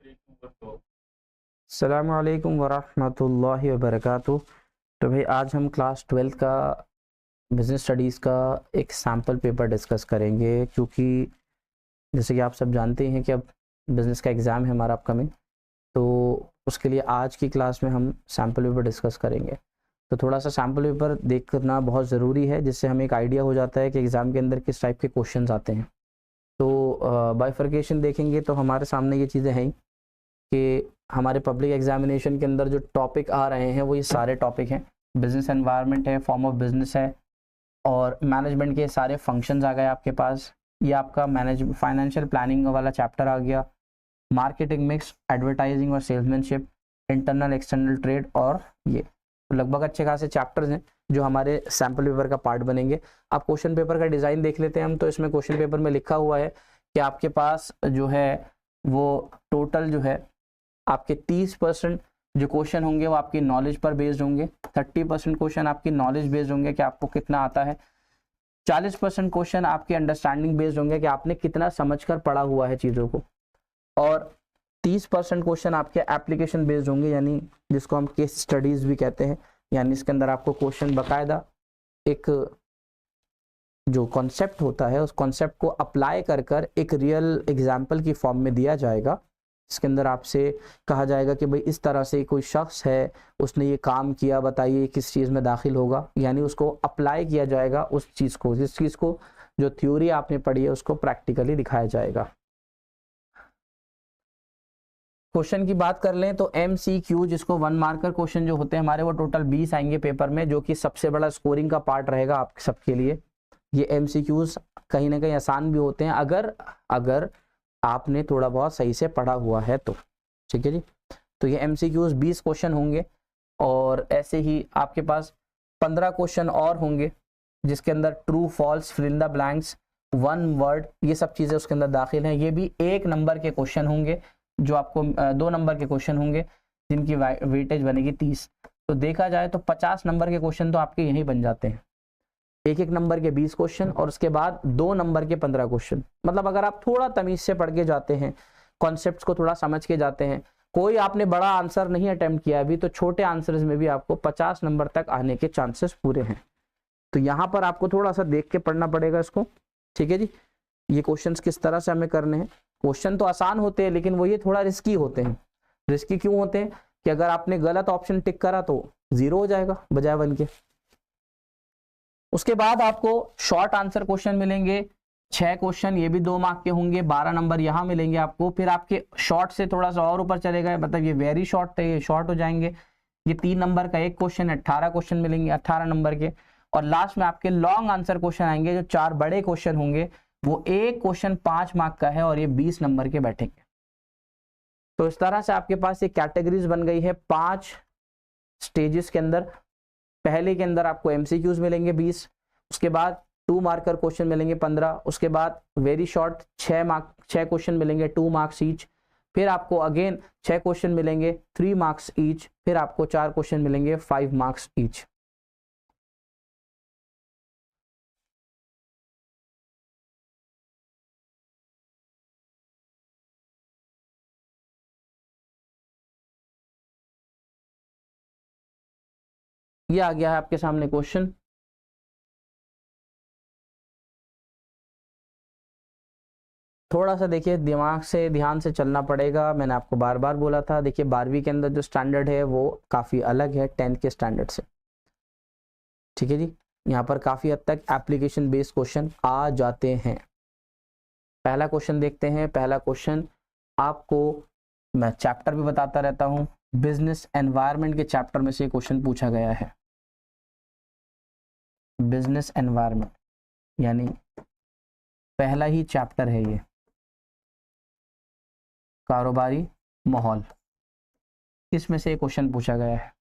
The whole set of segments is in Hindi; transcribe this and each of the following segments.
अस्सलामु अलैकुम वरहमतुल्लाहि वबरकातुह। तो भाई आज हम क्लास 12 का बिज़नेस स्टडीज़ का एक सैम्पल पेपर डिस्कस करेंगे, क्योंकि जैसे कि आप सब जानते हैं कि अब बिज़नेस का एग्ज़ाम है हमारा अपकमिंग। तो उसके लिए आज की क्लास में हम सैम्पल पेपर डिस्कस करेंगे। तो थोड़ा सा सैम्पल पेपर देखना बहुत ज़रूरी है, जिससे हमें एक आइडिया हो जाता है कि एग्ज़ाम के अंदर किस टाइप के क्वेश्चन आते हैं। तो बाइफर्केशन देखेंगे तो हमारे सामने ये चीज़ें हैं कि हमारे पब्लिक एग्जामिनेशन के अंदर जो टॉपिक आ रहे हैं वो ये सारे टॉपिक हैं। बिजनेस एनवायरनमेंट है, फॉर्म ऑफ बिजनेस है, और मैनेजमेंट के सारे फंक्शंस आ गए आपके पास। ये आपका फाइनेंशियल प्लानिंग वाला चैप्टर आ गया, मार्केटिंग मिक्स, एडवर्टाइजिंग और सेल्समैनशिप, इंटरनल एक्सटर्नल ट्रेड, और ये लगभग अच्छे खासे चैप्टर्स हैं जो हमारे सैम्पल पेपर का पार्ट बनेंगे। अब क्वेश्चन पेपर का डिज़ाइन देख लेते हैं हम। तो इसमें क्वेश्चन पेपर में लिखा हुआ है कि आपके पास जो है वो टोटल जो है आपके 30% जो क्वेश्चन होंगे वो आपकी नॉलेज पर बेस्ड होंगे, 30% क्वेश्चन आपकी नॉलेज बेस्ड होंगे कि आपको कितना आता है, 40% क्वेश्चन आपकी अंडरस्टैंडिंग बेस्ड होंगे कि आपने कितना समझकर पढ़ा हुआ है चीज़ों को, और 30% क्वेश्चन आपके एप्लीकेशन बेस्ड होंगे, यानी जिसको हम केस स्टडीज़ भी कहते हैं। यानी इसके अंदर आपको क्वेश्चन बाकायदा एक जो कॉन्सेप्ट होता है उस कॉन्सेप्ट को अप्लाई कर एक रियल एग्जाम्पल की फॉर्म में दिया जाएगा। इसके अंदर आपसे कहा जाएगा कि भाई इस तरह से कोई शख्स है, उसने ये काम किया, बताइए किस चीज़ में दाखिल होगा। यानी उसको अप्लाई किया जाएगा उस चीज़ को, जिस चीज़ को जो थ्योरी आपने पढ़ी है उसको प्रैक्टिकली दिखाया जाएगा। क्वेश्चन की बात कर लें तो MCQ, जिसको 1 मार्कर क्वेश्चन जो होते हैं हमारे, वो टोटल 20 आएंगे पेपर में, जो कि सबसे बड़ा स्कोरिंग का पार्ट रहेगा आप सबके लिए। ये MCQs कहीं ना कहीं आसान भी होते हैं अगर आपने थोड़ा बहुत सही से पढ़ा हुआ है तो, ठीक है जी। तो ये MCQs 20 क्वेश्चन होंगे, और ऐसे ही आपके पास 15 क्वेश्चन और होंगे जिसके अंदर true false, fill in the blanks, 1 word, ये सब चीज़ें उसके अंदर दाखिल हैं। ये भी 1 नंबर के क्वेश्चन होंगे, जो आपको 2 नंबर के क्वेश्चन होंगे जिनकी वेटेज बनेगी 30। तो देखा जाए तो 50 नंबर के क्वेश्चन तो आपके यहीं बन जाते हैं। 1 नंबर के 20 क्वेश्चन, और उसके बाद 2 नंबर के 15 क्वेश्चन। मतलब अगर आप थोड़ा तमीज से पढ़ के जाते हैं, कॉन्सेप्ट्स को थोड़ा समझ के जाते हैं, कोई आपने बड़ा आंसर नहीं अटेम्प्ट किया अभी, तो छोटे आंसर्स में भी आपको 50 नंबर तक आने के चांसेस पूरे हैं। तो यहाँ पर आपको थोड़ा सा देख के पढ़ना पड़ेगा इसको, ठीक है जी। ये क्वेश्चंस किस तरह से हमें करने हैं। क्वेश्चन तो आसान होते हैं, लेकिन वो ये थोड़ा रिस्की होते हैं। रिस्की क्यों होते हैं कि अगर आपने गलत ऑप्शन टिक करा तो 0 हो जाएगा बजाय 1 के। उसके बाद आपको शॉर्ट आंसर क्वेश्चन मिलेंगे 6 क्वेश्चन, ये भी 2 मार्क के होंगे, 12 नंबर यहाँ मिलेंगे आपको। फिर आपके शॉर्ट से थोड़ा सा और ऊपर चले गए, मतलब ये वेरी शॉर्ट थे, ये शॉर्ट हो जाएंगे। ये 3 नंबर का 1 क्वेश्चन, 18 क्वेश्चन मिलेंगे 18 नंबर के। और लास्ट में आपके लॉन्ग आंसर क्वेश्चन आएंगे, जो 4 बड़े क्वेश्चन होंगे। वो एक क्वेश्चन 5 मार्क का है, और ये 20 नंबर के बैठेंगे। तो इस तरह से आपके पास ये कैटेगरीज बन गई है 5 स्टेजेस के अंदर। पहले के अंदर आपको MCQs मिलेंगे 20, उसके बाद 2 मार्कर क्वेश्चन मिलेंगे 15, उसके बाद वेरी शॉर्ट 6 क्वेश्चन मिलेंगे 2 मार्क्स ईच। फिर आपको अगेन 6 क्वेश्चन मिलेंगे 3 मार्क्स ईच। फिर आपको 4 क्वेश्चन मिलेंगे 5 मार्क्स ईच। ये आ गया है आपके सामने क्वेश्चन। थोड़ा सा देखिए दिमाग से, ध्यान से चलना पड़ेगा। मैंने आपको बार बार बोला था, देखिए 12वीं के अंदर जो स्टैंडर्ड है वो काफ़ी अलग है 10th के स्टैंडर्ड से, ठीक है जी। यहाँ पर काफ़ी हद तक एप्लीकेशन बेस्ड क्वेश्चन आ जाते हैं। पहला क्वेश्चन देखते हैं। पहला क्वेश्चन आपको, मैं चैप्टर भी बताता रहता हूँ, बिजनेस एनवायरनमेंट के चैप्टर में से क्वेश्चन पूछा गया है। बिजनेस एनवायरनमेंट यानी पहला ही चैप्टर है ये, कारोबारी माहौल। इसमें से क्वेश्चन पूछा गया है,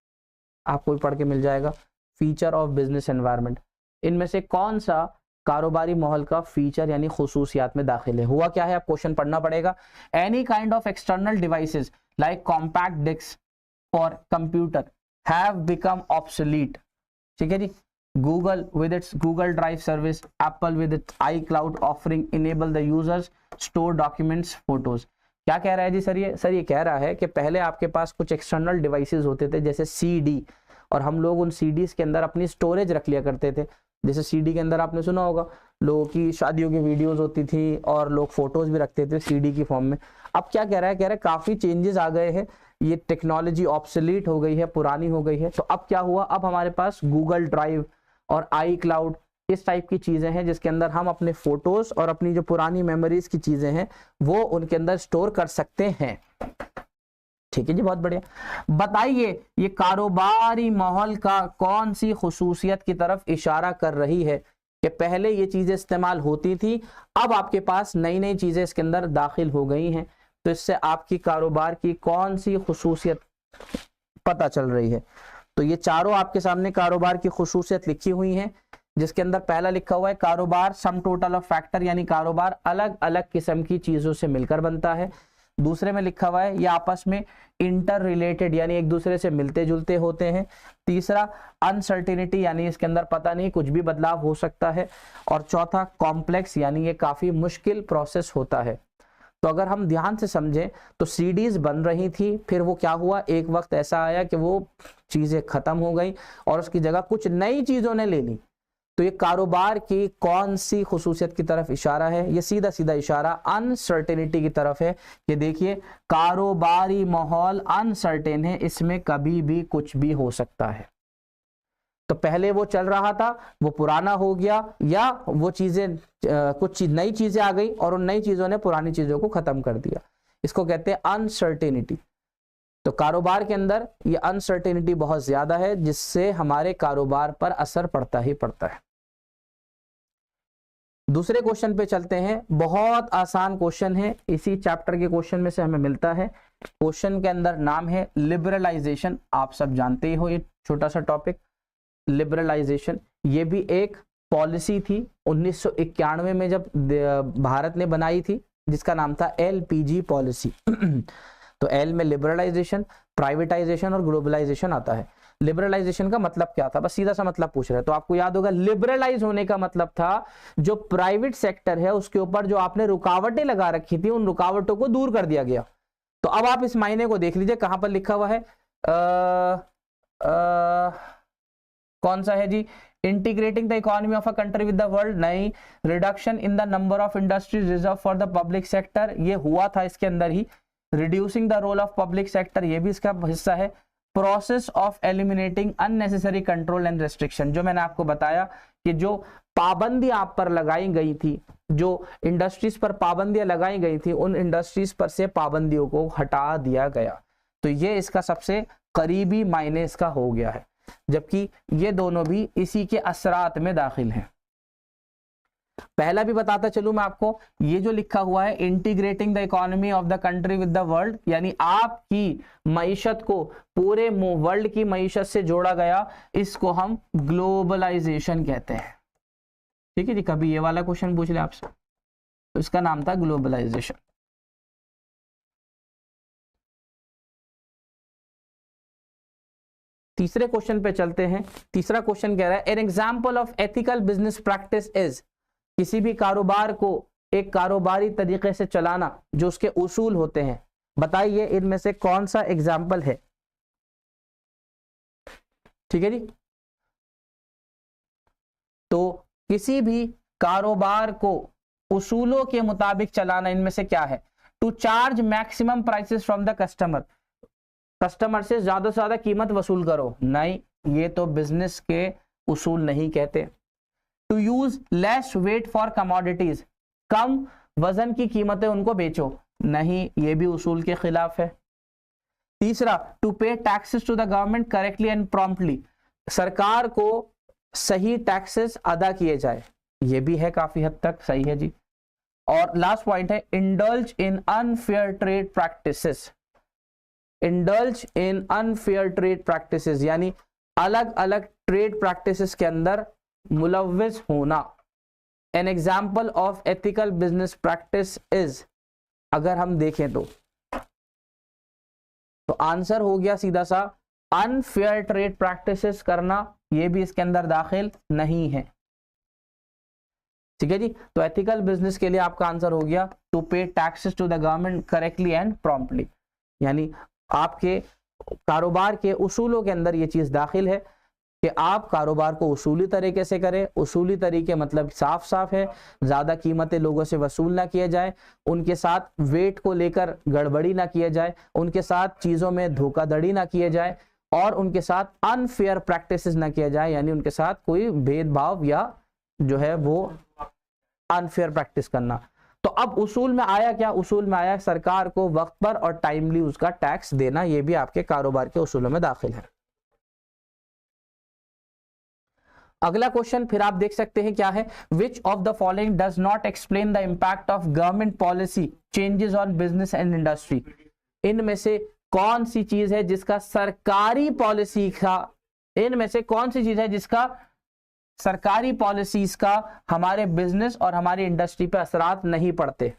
आपको पढ़ के मिल जाएगा। फीचर ऑफ बिजनेस एनवायरनमेंट, इनमें से कौन सा कारोबारी माहौल का फीचर यानी खुसूसियात में दाखिल है। हुआ क्या है, आप क्वेश्चन पढ़ना पड़ेगा। Any kind of external devices like compact disc और कंप्यूटर हैव बिकम ऑब्सोलीट, ठीक है जी। Google with its Google Drive service, Apple with its iCloud offering enable the users store documents, photos. क्या कह रहा है जी सर ये कह रहा है कि पहले आपके पास कुछ एक्सटर्नल डिवाइसेस होते थे जैसे सीडी, और हम लोग उन सीडीज के अंदर अपनी स्टोरेज रख लिया करते थे। जैसे सीडी के अंदर आपने सुना होगा लोगों की शादियों की वीडियोस होती थी और लोग फोटोज भी रखते थे सीडी की फॉर्म में। अब क्या कह रहा है काफी चेंजेस आ गए हैं, ये टेक्नोलॉजी ऑब्सोलीट हो गई है, पुरानी हो गई है। तो अब क्या हुआ, अब हमारे पास गूगल ड्राइव और आई क्लाउड इस टाइप की चीजें हैं जिसके अंदर हम अपने फोटोज और अपनी जो पुरानी मेमोरीज की चीजें हैं वो उनके अंदर स्टोर कर सकते हैं। ठीक है जी, बहुत बढ़िया। बताइए ये कारोबारी माहौल का कौन सी खुसूसियत की तरफ इशारा कर रही है कि पहले ये चीजें इस्तेमाल होती थी, अब आपके पास नई नई चीजें इसके अंदर दाखिल हो गई हैं, तो इससे आपकी कारोबार की कौन सी खुसूसियत पता चल रही है। तो ये चारों आपके सामने कारोबार की खुसूसियत लिखी हुई हैं, जिसके अंदर पहला लिखा हुआ है कारोबार सम टोटल ऑफ फैक्टर, यानी कारोबार अलग अलग किस्म की चीजों से मिलकर बनता है। दूसरे में लिखा हुआ है ये आपस में इंटर रिलेटेड, यानी एक दूसरे से मिलते जुलते होते हैं। तीसरा अनसर्टेनिटी, यानी इसके अंदर पता नहीं कुछ भी बदलाव हो सकता है। और चौथा कॉम्प्लेक्स, यानी ये काफी मुश्किल प्रोसेस होता है। तो अगर हम ध्यान से समझें तो सीडीज बन रही थी, फिर वो क्या हुआ, एक वक्त ऐसा आया कि वो चीजें खत्म हो गई और उसकी जगह कुछ नई चीजों ने ले ली। तो ये कारोबार की कौन सी खुसूसियत की तरफ इशारा है, ये सीधा सीधा इशारा अनसर्टेनिटी की तरफ है कि देखिए कारोबारी माहौल अनसर्टेन है, इसमें कभी भी कुछ भी हो सकता है। तो पहले वो चल रहा था वो पुराना हो गया, या वो चीजें कुछ नई चीजें आ गई और उन नई चीजों ने पुरानी चीजों को खत्म कर दिया, इसको कहते हैं अनसर्टेनिटी। तो कारोबार के अंदर ये अनसर्टेनिटी बहुत ज्यादा है, जिससे हमारे कारोबार पर असर पड़ता ही पड़ता है। दूसरे क्वेश्चन पे चलते हैं, बहुत आसान क्वेश्चन है, इसी चैप्टर के क्वेश्चन में से हमें मिलता है। क्वेश्चन के अंदर नाम है लिबरलाइजेशन, आप सब जानते ही हो ये छोटा सा टॉपिक लिबरलाइजेशन। ये भी एक पॉलिसी थी 1991 में जब भारत ने बनाई थी, जिसका नाम था एलपीजी पॉलिसी। तो एल में लिबरलाइजेशन, प्राइवेटाइजेशन और ग्लोबलाइजेशन आता है। लिबरलाइजेशन का मतलब क्या था, बस सीधा सा मतलब पूछ रहे हैं। तो आपको याद होगा लिबरलाइज होने का मतलब था जो प्राइवेट सेक्टर है उसके ऊपर जो आपने रुकावटें लगा रखी थी उन रुकावटों को दूर कर दिया गया। तो अब आप इस मायने को देख लीजिए, कहां पर लिखा हुआ है, कौन सा है जी, integrating the economy of a country with the world, नहीं। Reduction in the number of industries reserve for the public sector, ये हुआ था इसके अंदर ही। Reducing the role of public sector, ये भी इसका हिस्सा है। Process of eliminating unnecessary control and restriction, जो मैंने आपको बताया कि जो पाबंदी आप पर लगाई गई थी, जो इंडस्ट्रीज पर पाबंदियां लगाई गई थी, उन इंडस्ट्रीज पर से पाबंदियों को हटा दिया गया। तो ये इसका सबसे करीबी मायने इसका हो गया है, जबकि ये दोनों भी इसी के असरात में दाखिल हैं। पहला भी बताता चलूं मैं आपको, ये जो लिखा हुआ है integrating the economy of the country with the world, यानी आपकी मईशत को पूरे वर्ल्ड की मईशत से जोड़ा गया, इसको हम ग्लोबलाइजेशन कहते हैं। ठीक है जी, कभी ये वाला क्वेश्चन पूछ ले आपसे, तो इसका नाम था ग्लोबलाइजेशन। तीसरे क्वेश्चन पे चलते हैं। तीसरा क्वेश्चन कह रहा है an example of ethical business practice is, किसी भी कारोबार को एक कारोबारी तरीके से चलाना जो उसके उसूल होते हैं, बताइए इनमें से कौन सा एग्जाम्पल है। ठीक है जी, तो किसी भी कारोबार को उसूलों के मुताबिक चलाना इनमें से क्या है। To charge maximum prices from the customer, customer से ज्यादा कीमत वसूल करो, नहीं, ये तो बिजनेस के उसूल नहीं कहते। To use less weight for commodities, कम वजन की कीमतें उनको बेचो, नहीं, ये भी उसूल के खिलाफ है। तीसरा, to pay taxes to the government correctly and promptly, सरकार को सही टैक्सेस अदा किए जाए, ये भी है काफी हद तक सही है जी। और लास्ट पॉइंट है indulge in unfair trade practices, indulge in unfair trade practices यानी अलग अलग ट्रेड प्रैक्टिसेस के अंदर मुलव्विस होना। An example of ethical business practice is, अगर हम देखें तो आंसर हो गया सीधा सा अनफेयर ट्रेड प्रैक्टिसेस करना, ये भी इसके अंदर दाखिल नहीं है। ठीक है जी, तो एथिकल बिजनेस के लिए आपका आंसर हो गया to pay taxes to the government correctly and promptly, यानी आपके कारोबार के उसूलों के अंदर ये चीज दाखिल है कि आप कारोबार को उसूली तरीके से करें। उसूली तरीके मतलब साफ साफ है, ज्यादा कीमतें लोगों से वसूल ना किया जाए, उनके साथ वेट को लेकर गड़बड़ी ना किया जाए, उनके साथ चीजों में धोखाधड़ी ना किया जाए और उनके साथ अनफेयर प्रैक्टिसेस ना किया जाए, यानी उनके साथ कोई भेदभाव या जो है वो अनफेयर प्रैक्टिस करना। तो अब उसूल में आया क्या? उसूल में आया सरकार को वक्त पर और टाइमली उसका टैक्स देना, ये भी आपके कारोबार के उसूलों में दाखिल है। अगला क्वेश्चन फिर आप देख सकते हैं क्या है, which of the following does not explain the impact of government policy changes on business and industry. इनमें से कौन सी चीज है जिसका सरकारी पॉलिसी का, इनमें से कौन सी चीज है जिसका सरकारी पॉलिसीज का हमारे बिजनेस और हमारी इंडस्ट्री पे असरात नहीं पड़ते?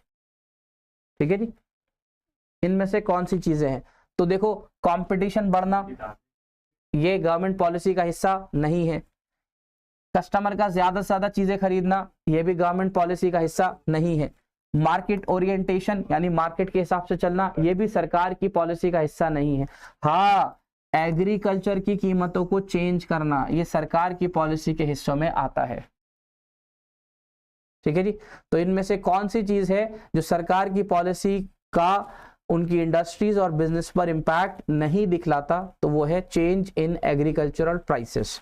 ठीक है जी, इनमें से कौन सी चीजें हैं? तो देखो, कंपटीशन बढ़ना ये गवर्नमेंट पॉलिसी का हिस्सा नहीं है। कस्टमर का ज्यादा से ज्यादा चीजें खरीदना ये भी गवर्नमेंट पॉलिसी का हिस्सा नहीं है। मार्केट ओरिएंटेशन यानी मार्केट के हिसाब से चलना ये भी सरकार की पॉलिसी का हिस्सा नहीं है। हाँ, एग्रीकल्चर की कीमतों को चेंज करना ये सरकार की पॉलिसी के हिस्सों में आता है। ठीक है जी, तो इनमें से कौन सी चीज है जो सरकार की पॉलिसी का उनकी इंडस्ट्रीज और बिजनेस पर इंपैक्ट नहीं दिखलाता? तो वो है चेंज इन एग्रीकल्चरल प्राइसेस।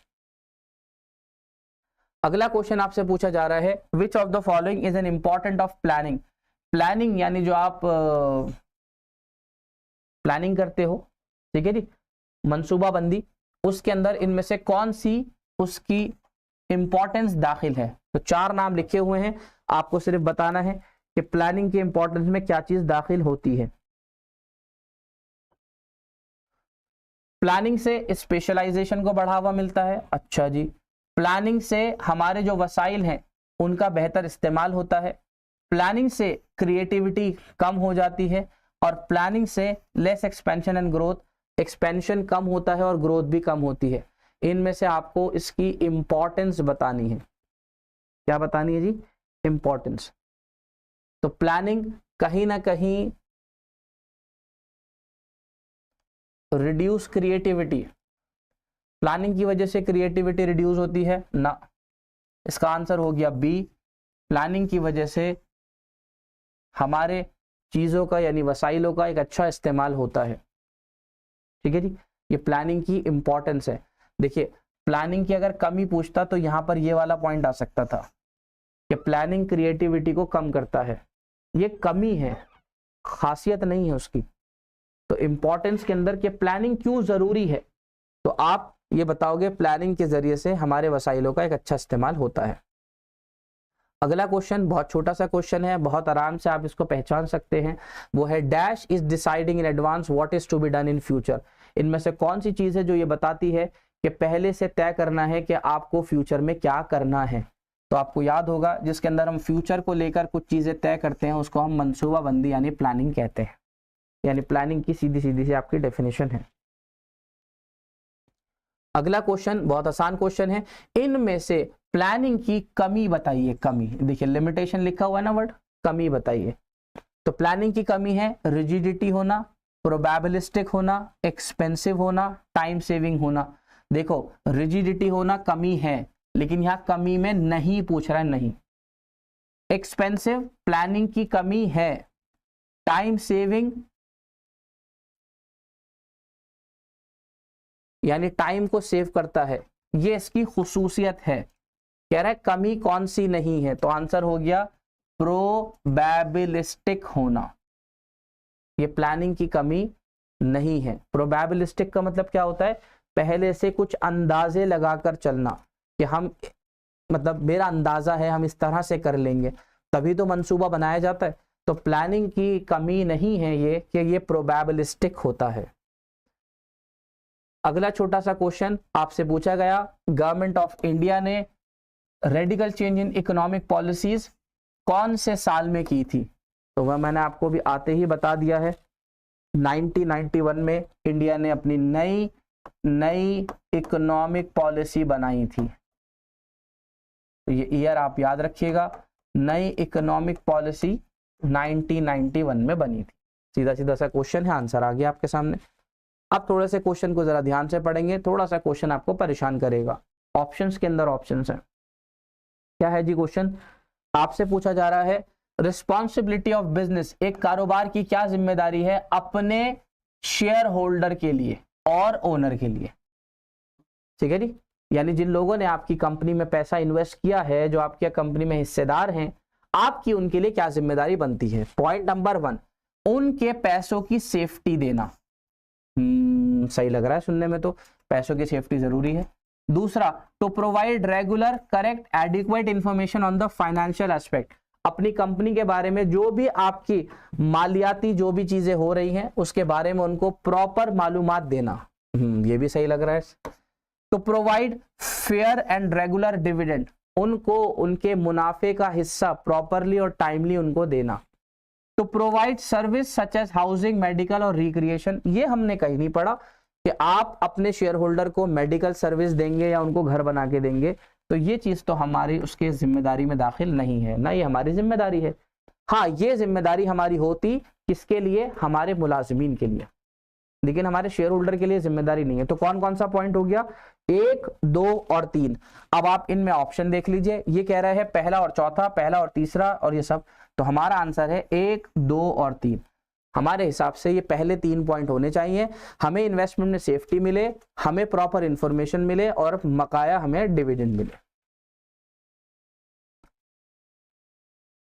अगला क्वेश्चन आपसे पूछा जा रहा है, which of the following is an important of planning. Planning यानी जो आप प्लानिंग करते हो, ठीक है जी, मनसूबाबंदी, उसके अंदर इनमें से कौन सी उसकी इंपॉर्टेंस दाखिल है? तो 4 नाम लिखे हुए हैं, आपको सिर्फ बताना है कि प्लानिंग के इंपॉर्टेंस में क्या चीज दाखिल होती है। प्लानिंग से स्पेशलाइजेशन को बढ़ावा मिलता है। अच्छा जी, प्लानिंग से हमारे जो वसाइल हैं उनका बेहतर इस्तेमाल होता है। प्लानिंग से क्रिएटिविटी कम हो जाती है और प्लानिंग से less expansion and growth, expansion कम होता है और ग्रोथ भी कम होती है। इनमें से आपको इसकी इंपॉर्टेंस बतानी है। क्या बतानी है जी? इंपॉर्टेंस। तो प्लानिंग कहीं ना कहीं रिड्यूस क्रिएटिविटी, प्लानिंग की वजह से क्रिएटिविटी रिड्यूस होती है ना? इसका आंसर हो गया बी, प्लानिंग की वजह से हमारे चीजों का यानी वसाइलों का एक अच्छा इस्तेमाल होता है। ठीक है जी, ये प्लानिंग की इंपॉर्टेंस है। देखिए, प्लानिंग की अगर कमी पूछता तो यहां पर ये वाला पॉइंट आ सकता था कि प्लानिंग क्रिएटिविटी को कम करता है। ये कमी है, खासियत नहीं है उसकी। तो इंपॉर्टेंस के अंदर कि प्लानिंग क्यों जरूरी है, तो आप ये बताओगे प्लानिंग के जरिए से हमारे वसाइलों का एक अच्छा इस्तेमाल होता है। अगला क्वेश्चन बहुत छोटा सा क्वेश्चन है, बहुत आराम से आप इसको पहचान सकते हैं। वो है dash is deciding in advance what is to be done in future. इनमें से कौन सी चीज है जो ये बताती है कि पहले से तय करना है कि आपको फ्यूचर में क्या करना है? तो आपको याद होगा, जिसके अंदर हम फ्यूचर को लेकर कुछ चीजें तय करते हैं उसको हम मनसूबाबंदी यानी प्लानिंग कहते हैं। यानी प्लानिंग की सीधी सीधी सी आपकी डेफिनेशन है। अगला क्वेश्चन बहुत आसान क्वेश्चन है, इनमें से प्लानिंग की कमी बताइए। कमी, देखिए लिमिटेशन लिखा हुआ है ना वर्ड, कमी बताइए। तो प्लानिंग की कमी है रिजिडिटी होना, प्रोबेबिलिस्टिक होना, एक्सपेंसिव होना, टाइम सेविंग होना। देखो, रिजिडिटी होना कमी है, लेकिन यहां कमी में नहीं पूछ रहा है, नहीं। एक्सपेंसिव प्लानिंग की कमी है, टाइम सेविंग यानी टाइम को सेव करता है, ये इसकी खुसूसियत है। कह रहा है कमी कौन सी नहीं है, तो आंसर हो गया प्रोबेबिलिस्टिक होना। ये प्लानिंग की कमी नहीं है। प्रोबेबिलिस्टिक का मतलब क्या होता है? पहले से कुछ अंदाजे लगाकर चलना कि हम, मतलब मेरा अंदाजा है हम इस तरह से कर लेंगे, तभी तो मंसूबा बनाया जाता है। तो प्लानिंग की कमी नहीं है ये कि ये प्रोबेबिलिस्टिक होता है। अगला छोटा सा क्वेश्चन आपसे पूछा गया, गवर्नमेंट ऑफ इंडिया ने radical change in economic policies कौन से साल में की थी? तो वह मैंने आपको भी आते ही बता दिया है। 1991 में इंडिया ने अपनी नई इकोनॉमिक पॉलिसी बनाई थी। तो ये ईयर आप याद रखिएगा, नई इकोनॉमिक पॉलिसी 1991 में बनी थी। सीधा सीधा सा क्वेश्चन है, आंसर आ गया आपके सामने। अब थोड़े से क्वेश्चन को जरा ध्यान से पढ़ेंगे, थोड़ा सा क्वेश्चन आपको परेशान करेगा। ऑप्शंस के अंदर ऑप्शंस है, क्या है जी क्वेश्चन? आपसे पूछा जा रहा है रिस्पॉन्सिबिलिटी ऑफ बिजनेस, एक कारोबार की क्या जिम्मेदारी है अपने शेयर होल्डर के लिए और ओनर के लिए। ठीक है जी, यानी जिन लोगों ने आपकी कंपनी में पैसा इन्वेस्ट किया है, जो आपकी कंपनी में हिस्सेदार हैं, आपकी उनके लिए क्या जिम्मेदारी बनती है। पॉइंट नंबर 1, उनके पैसों की सेफ्टी देना। सही लग रहा है सुनने में, तो पैसों की सेफ्टी जरूरी है। दूसरा, to provide regular correct adequate information on the financial aspect, अपनी कंपनी के बारे में जो भी आपकी मालियाती जो भी चीजें हो रही हैं उसके बारे में उनको प्रॉपर मालूमात देना। ये भी सही लग रहा है। To provide fair and regular dividend, उनको उनके मुनाफे का हिस्सा प्रॉपरली और टाइमली उनको देना। To provide service such as housing, medical और रिक्रिएशन, ये हमने कहीं नहीं पढ़ा कि आप अपने शेयर होल्डर को मेडिकल सर्विस देंगे या उनको घर बना के देंगे, तो ये चीज तो हमारी उसके जिम्मेदारी में दाखिल नहीं है, ना ये हमारी जिम्मेदारी है। हाँ, ये जिम्मेदारी हमारी होती किसके लिए? हमारे मुलाजिमीन के लिए, लेकिन हमारे शेयर होल्डर के लिए जिम्मेदारी नहीं है। तो कौन कौन सा पॉइंट हो गया? 1, 2 और 3। अब आप इनमें ऑप्शन देख लीजिए, ये कह रहा है पहला और चौथा, पहला और तीसरा और ये सब, तो हमारा आंसर है 1, 2 और 3। हमारे हिसाब से ये पहले 3 पॉइंट होने चाहिए। हमें इन्वेस्टमेंट में सेफ्टी मिले, हमें प्रॉपर इंफॉर्मेशन मिले और बकाया हमें डिविडेंड मिले।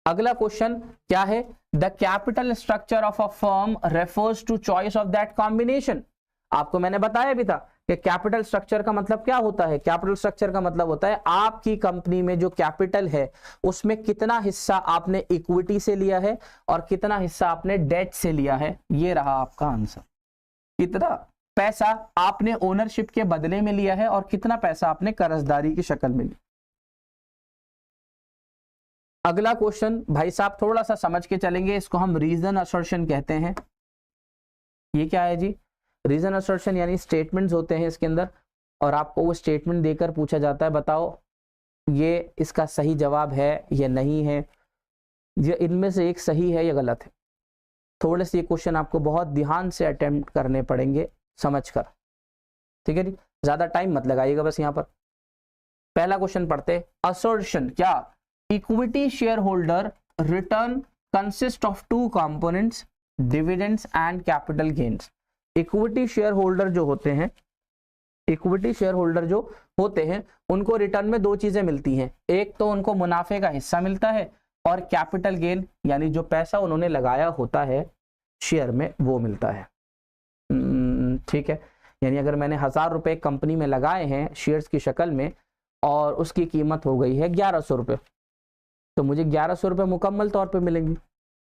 अगला क्वेश्चन क्या है? The capital structure of a firm refers to choice of that combination. आपको मैंने बताया भी था कि कैपिटल स्ट्रक्चर का मतलब क्या होता है। कैपिटल स्ट्रक्चर का मतलब होता है आपकी कंपनी में जो कैपिटल है उसमें कितना हिस्सा आपने इक्विटी से लिया है और कितना हिस्सा आपने डेट से लिया है। ये रहा आपका आंसर। कितना पैसा आपने ओनरशिप के बदले में लिया है और कितना पैसा आपने कर्जदारी की शक्ल में लिया। अगला क्वेश्चन भाई साहब थोड़ा सा समझ के चलेंगे, इसको हम रीजन असर्शन कहते हैं। ये क्या है जी? रीजन असर्शन यानी स्टेटमेंट्स होते हैं इसके अंदर, और आपको वो स्टेटमेंट देकर पूछा जाता है बताओ ये इसका सही जवाब है या नहीं है, ये इनमें से एक सही है या गलत है। थोड़े से ये क्वेश्चन आपको बहुत ध्यान से अटेम्प्ट करने पड़ेंगे समझकर, ठीक है जी, ज्यादा टाइम मत लगाइएगा बस यहाँ पर। पहला क्वेश्चन पढ़ते, असर्शन क्या? Equity share holder return consist of 2 components, dividends and capital gains. Equity share holder जो होते हैं, इक्विटी शेयर होल्डर जो होते हैं उनको रिटर्न में 2 चीजें मिलती हैं। एक तो उनको मुनाफे का हिस्सा मिलता है और कैपिटल गेन यानी जो पैसा उन्होंने लगाया होता है शेयर में वो मिलता है। ठीक है, यानी अगर मैंने 1000 रुपए कंपनी में लगाए हैं शेयर्स की शक्ल में और उसकी कीमत हो गई है 1100 रुपए, तो मुझे 1100 रुपए मुकम्मल तौर पे मिलेंगे।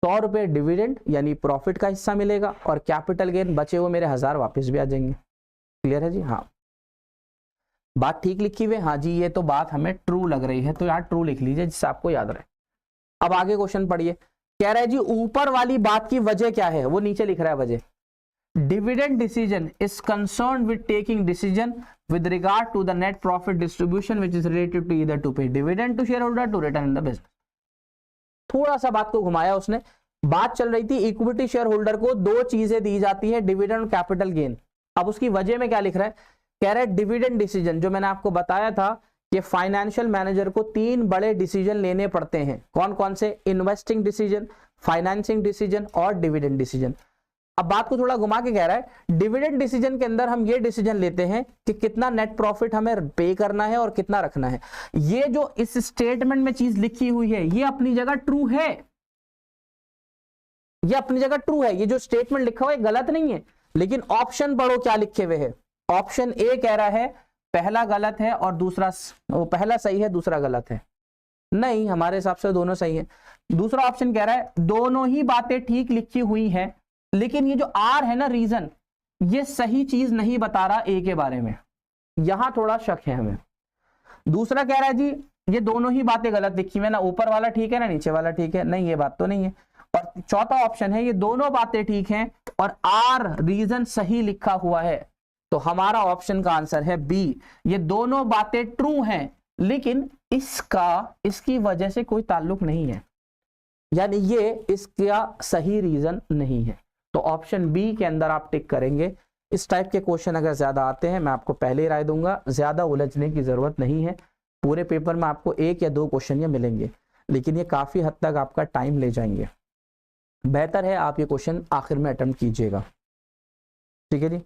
100 रुपए डिविडेंड यानी प्रॉफिट का हिस्सा मिलेगा और कैपिटल गेन बचे हुए मेरे 1000 वापस भी आ जाएंगे। क्लियर है जी? हाँ, बात ठीक लिखी हुई? हाँ जी, ये तो बात हमें ट्रू लग रही है, तो यहाँ ट्रू लिख लीजिए जिससे आपको याद रहे। अब आगे क्वेश्चन पढ़िए, कह रहा है जी ऊपर वाली बात की वजह क्या है, वो नीचे लिख रहा है वजह। Dividend decision is concerned with taking decision with regard to the net profit distribution which is related to either to pay dividend to shareholder to return in the business। थोड़ा सा बात को घुमाया उसने। बात चल रही थी इक्विटी शेयर होल्डर को 2 चीजें दी जाती है, डिविडेंड और कैपिटल गेन। अब उसकी वजह में क्या लिख रहा है? कह रहा है डिविडेंड डिसीजन, जो मैंने आपको बताया था कि फाइनेंशियल मैनेजर को 3 बड़े डिसीजन लेने पड़ते हैं। कौन कौन से? इन्वेस्टिंग डिसीजन, फाइनेंसिंग डिसीजन और डिविडेंड डिसीजन। अब बात को थोड़ा घुमा के कह रहा है डिविडेंड डिसीजन के अंदर हम ये डिसीजन लेते हैं कि कितना नेट प्रॉफिट हमें पे करना है और कितना रखना है। ये जो इस स्टेटमेंट में चीज लिखी हुई है ये अपनी जगह ट्रू है, ये अपनी जगह ट्रू है। ये जो स्टेटमेंट लिखा हुआ है गलत नहीं है, लेकिन ऑप्शन पढ़ो क्या लिखे हुए है। ऑप्शन ए कह रहा है पहला गलत है और दूसरा, पहला सही है दूसरा गलत है। नहीं, हमारे हिसाब से दोनों सही है। दूसरा ऑप्शन कह रहा है दोनों ही बातें ठीक लिखी हुई है, लेकिन ये जो आर है ना रीजन, ये सही चीज नहीं बता रहा ए के बारे में, यहां थोड़ा शक है हमें। दूसरा कह रहा है जी ये दोनों ही बातें गलत लिखी हुई है, ना ऊपर वाला ठीक है ना नीचे वाला ठीक है। नहीं, ये बात तो नहीं है। और चौथा ऑप्शन है ये दोनों बातें ठीक हैं और आर रीजन सही लिखा हुआ है। तो हमारा ऑप्शन का आंसर है बी, ये दोनों बातें ट्रू हैं लेकिन इसकी वजह से कोई ताल्लुक नहीं है। यानी ये इसका सही रीजन नहीं है। तो ऑप्शन बी के अंदर आप टिक करेंगे। इस टाइप के क्वेश्चन अगर ज्यादा आते हैं, मैं आपको पहले ही राय दूंगा, ज्यादा उलझने की जरूरत नहीं है। पूरे पेपर में आपको 1 या 2 क्वेश्चन ये मिलेंगे, लेकिन ये काफी हद तक आपका टाइम ले जाएंगे। बेहतर है आप ये क्वेश्चन आखिर में अटेम्प्ट कीजिएगा। ठीक है जी,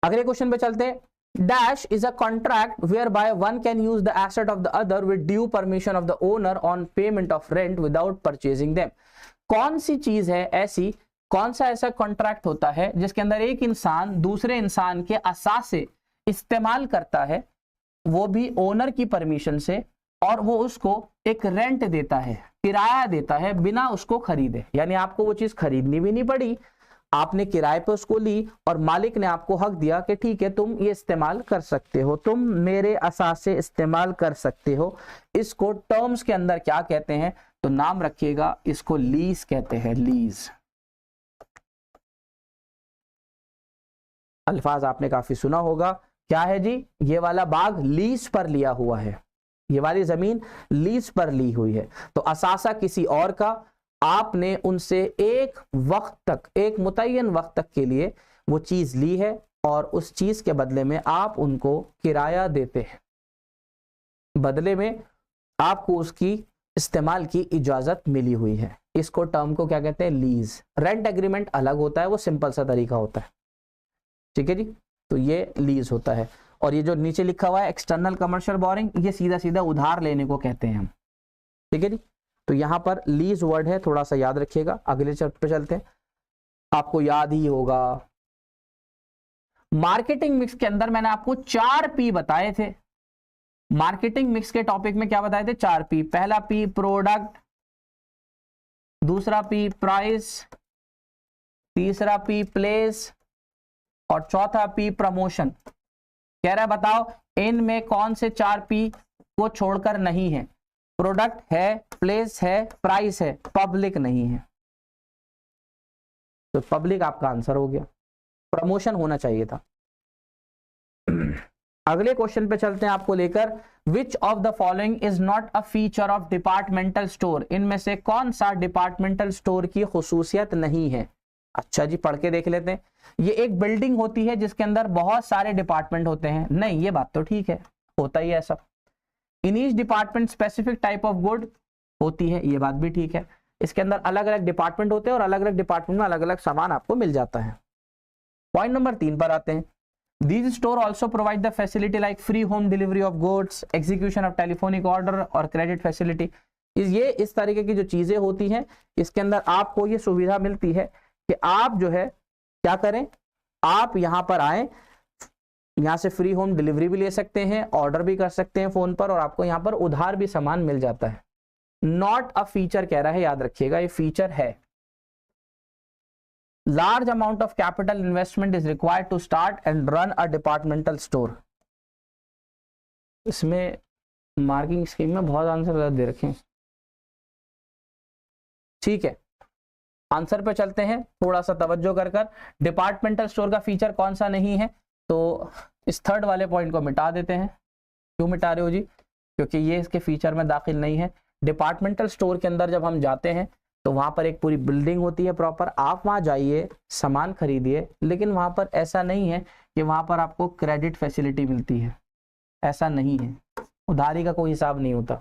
अगले क्वेश्चन पे चलते हैं। Dash is a contract whereby one can use the asset of the other with due permission of the owner on payment of rent without purchasing them. कौन सी चीज है ऐसी, कौन सा ऐसा कॉन्ट्रैक्ट होता है जिसके अंदर एक इंसान दूसरे इंसान के असासे इस्तेमाल करता है, वो भी ओनर की परमिशन से, और वो उसको एक रेंट देता है, किराया देता है बिना उसको खरीदे। यानी आपको वो चीज खरीदनी भी नहीं पड़ी, आपने किराए पे उसको ली और मालिक ने आपको हक दिया कि ठीक है तुम ये इस्तेमाल कर सकते हो, तुम मेरे असासे इस्तेमाल कर सकते हो। इसको टर्म्स के अंदर क्या कहते हैं, तो नाम रखिएगा, इसको लीज कहते हैं, लीज। अल्फाज आपने काफी सुना होगा, क्या है जी, ये वाला बाग लीज पर लिया हुआ है, ये वाली जमीन लीज पर ली हुई है। तो असासा किसी और का, आपने उनसे एक वक्त तक, एक मुतय्यन वक्त तक के लिए वो चीज ली है और उस चीज के बदले में आप उनको किराया देते हैं, बदले में आपको उसकी इस्तेमाल की इजाजत मिली हुई है। इसको टर्म को क्या कहते हैं, लीज। रेंट एग्रीमेंट अलग होता है, वो सिंपल सा तरीका होता है। ठीक है जी, तो ये लीज होता है। और ये जो नीचे लिखा हुआ है एक्सटर्नल कमर्शियल बोरिंग, ये सीधा सीधा उधार लेने को कहते हैं हम। ठीक है जी, तो यहां पर लीज वर्ड है, थोड़ा सा याद रखिएगा। अगले चैप्टर पे चलते हैं, आपको याद ही होगा मार्केटिंग मिक्स के अंदर मैंने आपको 4 P बताए थे। मार्केटिंग मिक्स के टॉपिक में क्या बताए थे, 4 P। पहला P प्रोडक्ट, दूसरा P प्राइस, तीसरा P प्लेस और चौथा P प्रमोशन। कह रहा है बताओ इनमें कौन से 4 P को छोड़कर नहीं है। प्रोडक्ट है, प्लेस है, प्राइस है, पब्लिक नहीं है। तो पब्लिक आपका आंसर हो गया, प्रमोशन होना चाहिए था। अगले क्वेश्चन पे चलते हैं आपको लेकर, which of the following is not a feature of departmental store. इनमें से कौन सा डिपार्टमेंटल स्टोर की खुसूसियत नहीं है। अच्छा जी, पढ़ के देख लेते हैं। ये एक बिल्डिंग होती है जिसके अंदर बहुत सारे डिपार्टमेंट होते हैं, नहीं ये बात तो ठीक है, होता ही है ऐसा। In each department specific type of good होती है, ये बात भी ठीक है। इसके अंदर अलग अलग डिपार्टमेंट होते हैं और अलग अलग डिपार्टमेंट में अलग अलग सामान आपको मिल जाता है। पॉइंट नंबर 3 पर आते हैं। These store also provide the facility like free home delivery of goods, execution of telephonic order और credit facility। ये इस तरीके की जो चीजें होती हैं, इसके अंदर आपको ये सुविधा मिलती है कि आप जो है क्या करें, आप यहां पर आए, यहां से फ्री होम डिलीवरी भी ले सकते हैं, ऑर्डर भी कर सकते हैं फोन पर, और आपको यहां पर उधार भी सामान मिल जाता है। नॉट अ फीचर कह रहा है, याद रखिएगा ये फीचर है। Large amount of capital investment is required to start and run a departmental store। इसमें मार्किंग स्कीम में बहुत आंसर गलत दे रखे हैं। ठीक है, आंसर पे चलते हैं, थोड़ा सा तवज्जो कर कर। डिपार्टमेंटल स्टोर का फीचर कौन सा नहीं है, तो इस थर्ड वाले पॉइंट को मिटा देते हैं। क्यों मिटा रहे हो जी, क्योंकि ये इसके फीचर में दाखिल नहीं है। डिपार्टमेंटल स्टोर के अंदर जब हम जाते हैं तो वहां पर एक पूरी बिल्डिंग होती है प्रॉपर, आप वहां जाइए, सामान खरीदिए, लेकिन वहां पर ऐसा नहीं है कि वहां पर आपको क्रेडिट फैसिलिटी मिलती है, ऐसा नहीं है। उधारी का कोई हिसाब नहीं होता,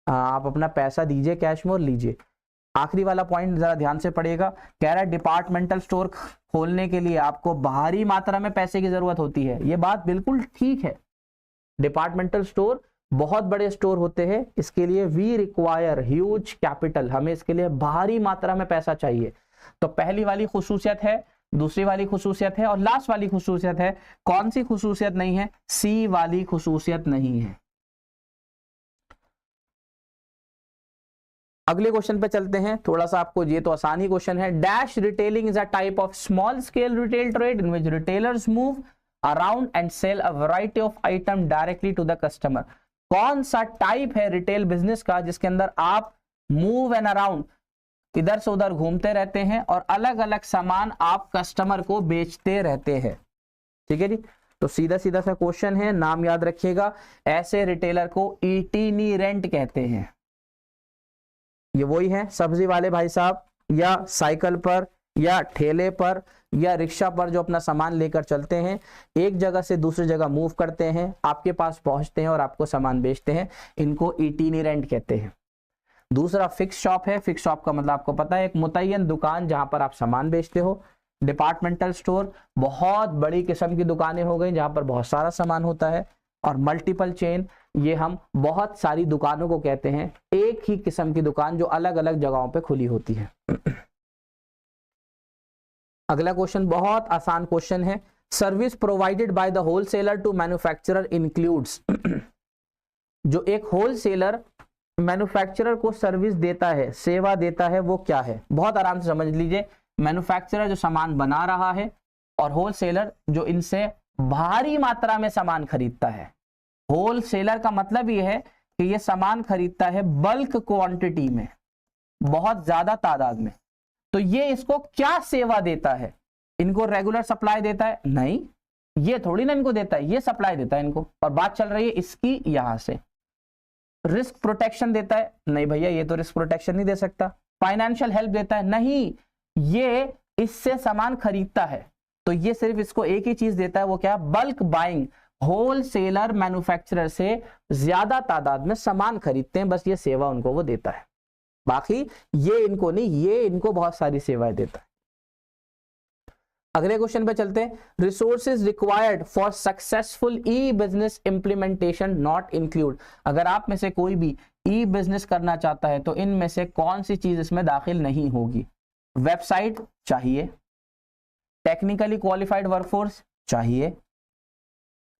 आप अपना पैसा दीजिए कैश में और लीजिए। आखिरी वाला पॉइंट जरा ध्यान से पढ़िएगा, कह रहा है डिपार्टमेंटल स्टोर खोलने के लिए आपको भारी मात्रा में पैसे की जरूरत होती है। ये बात बिल्कुल ठीक है, डिपार्टमेंटल स्टोर बहुत बड़े स्टोर होते हैं, इसके लिए वी रिक्वायर ह्यूज कैपिटल, हमें इसके लिए भारी मात्रा में पैसा चाहिए। तो पहली वाली खुसूसियत है, दूसरी वाली खुसूसियत है और लास्ट वाली खुसूसियत है। कौन सी खुसूसियत नहीं है, सी वाली खुसूसियत नहीं है। अगले क्वेश्चन पे चलते हैं, थोड़ा सा आपको, ये तो आसानी क्वेश्चन है। Dash retailing is a type of small scale retail trade in which retailers move around and sell a variety of item directly to the customer. कौन सा टाइप है रिटेल बिजनेस का जिसके अंदर आप मूव एंड अराउंड, इधर से उधर घूमते रहते हैं और अलग अलग सामान आप कस्टमर को बेचते रहते हैं। ठीक है जी, तो सीधा सीधा सा क्वेश्चन है, नाम याद रखिएगा, ऐसे रिटेलर को इटिनेरेंट कहते हैं। ये वही है सब्जी वाले भाई साहब, या साइकिल पर या ठेले पर या रिक्शा पर जो अपना सामान लेकर चलते हैं, एक जगह से दूसरी जगह मूव करते हैं, आपके पास पहुंचते हैं और आपको सामान बेचते हैं, इनको इटिनेरेंट कहते हैं। दूसरा फिक्स शॉप है। फिक्स शॉप का मतलब आपको पता है, एक मुतय्यन दुकान जहां पर आप सामान बेचते हो। डिपार्टमेंटल स्टोर, बहुत बड़ी किस्म की दुकानें हो गई जहां पर बहुत सारा सामान होता है। और मल्टीपल चेन, ये हम बहुत सारी दुकानों को कहते हैं, एक ही किस्म की दुकान जो अलग अलग जगहों पे खुली होती है। अगला क्वेश्चन बहुत आसान क्वेश्चन है। Service provided by the wholesaler to manufacturer includes. जो एक होलसेलर मैन्युफैक्चरर को सर्विस देता है, सेवा देता है, वो क्या है? बहुत आराम से समझ लीजिए। मैन्युफैक्चरर जो सामान बना रहा है और होलसेलर जो इनसे भारी मात्रा में सामान खरीदता है। होलसेलर का मतलब ये है कि ये सामान खरीदता है बल्क क्वांटिटी में, बहुत ज्यादा तादाद में। तो ये इसको क्या सेवा देता है? इनको रेगुलर सप्लाई देता है? नहीं, ये थोड़ी ना इनको देता है, ये सप्लाई देता है इनको। और बात चल रही है इसकी यहां से। रिस्क प्रोटेक्शन देता है? नहीं भैया, ये तो रिस्क प्रोटेक्शन नहीं दे सकता। फाइनेंशियल हेल्प देता है? नहीं, ये इससे सामान खरीदता है। तो ये सिर्फ इसको एक ही चीज देता है, वो क्या? Bulk buying. होलसेलर मैन्युफैक्चरर से ज्यादा तादाद में सामान खरीदते हैं, बस ये सेवा उनको वो देता है। बाकी ये इनको नहीं, ये इनको बहुत सारी सेवाएं देता है। अगले क्वेश्चन पे चलते हैं। Resources required for successful E business implementation not include. अगर आप में से कोई भी ई बिजनेस करना चाहता है तो इनमें से कौन सी चीज इसमें दाखिल नहीं होगी? वेबसाइट चाहिए, टेक्निकली क्वालिफाइड वर्कफोर्स चाहिए,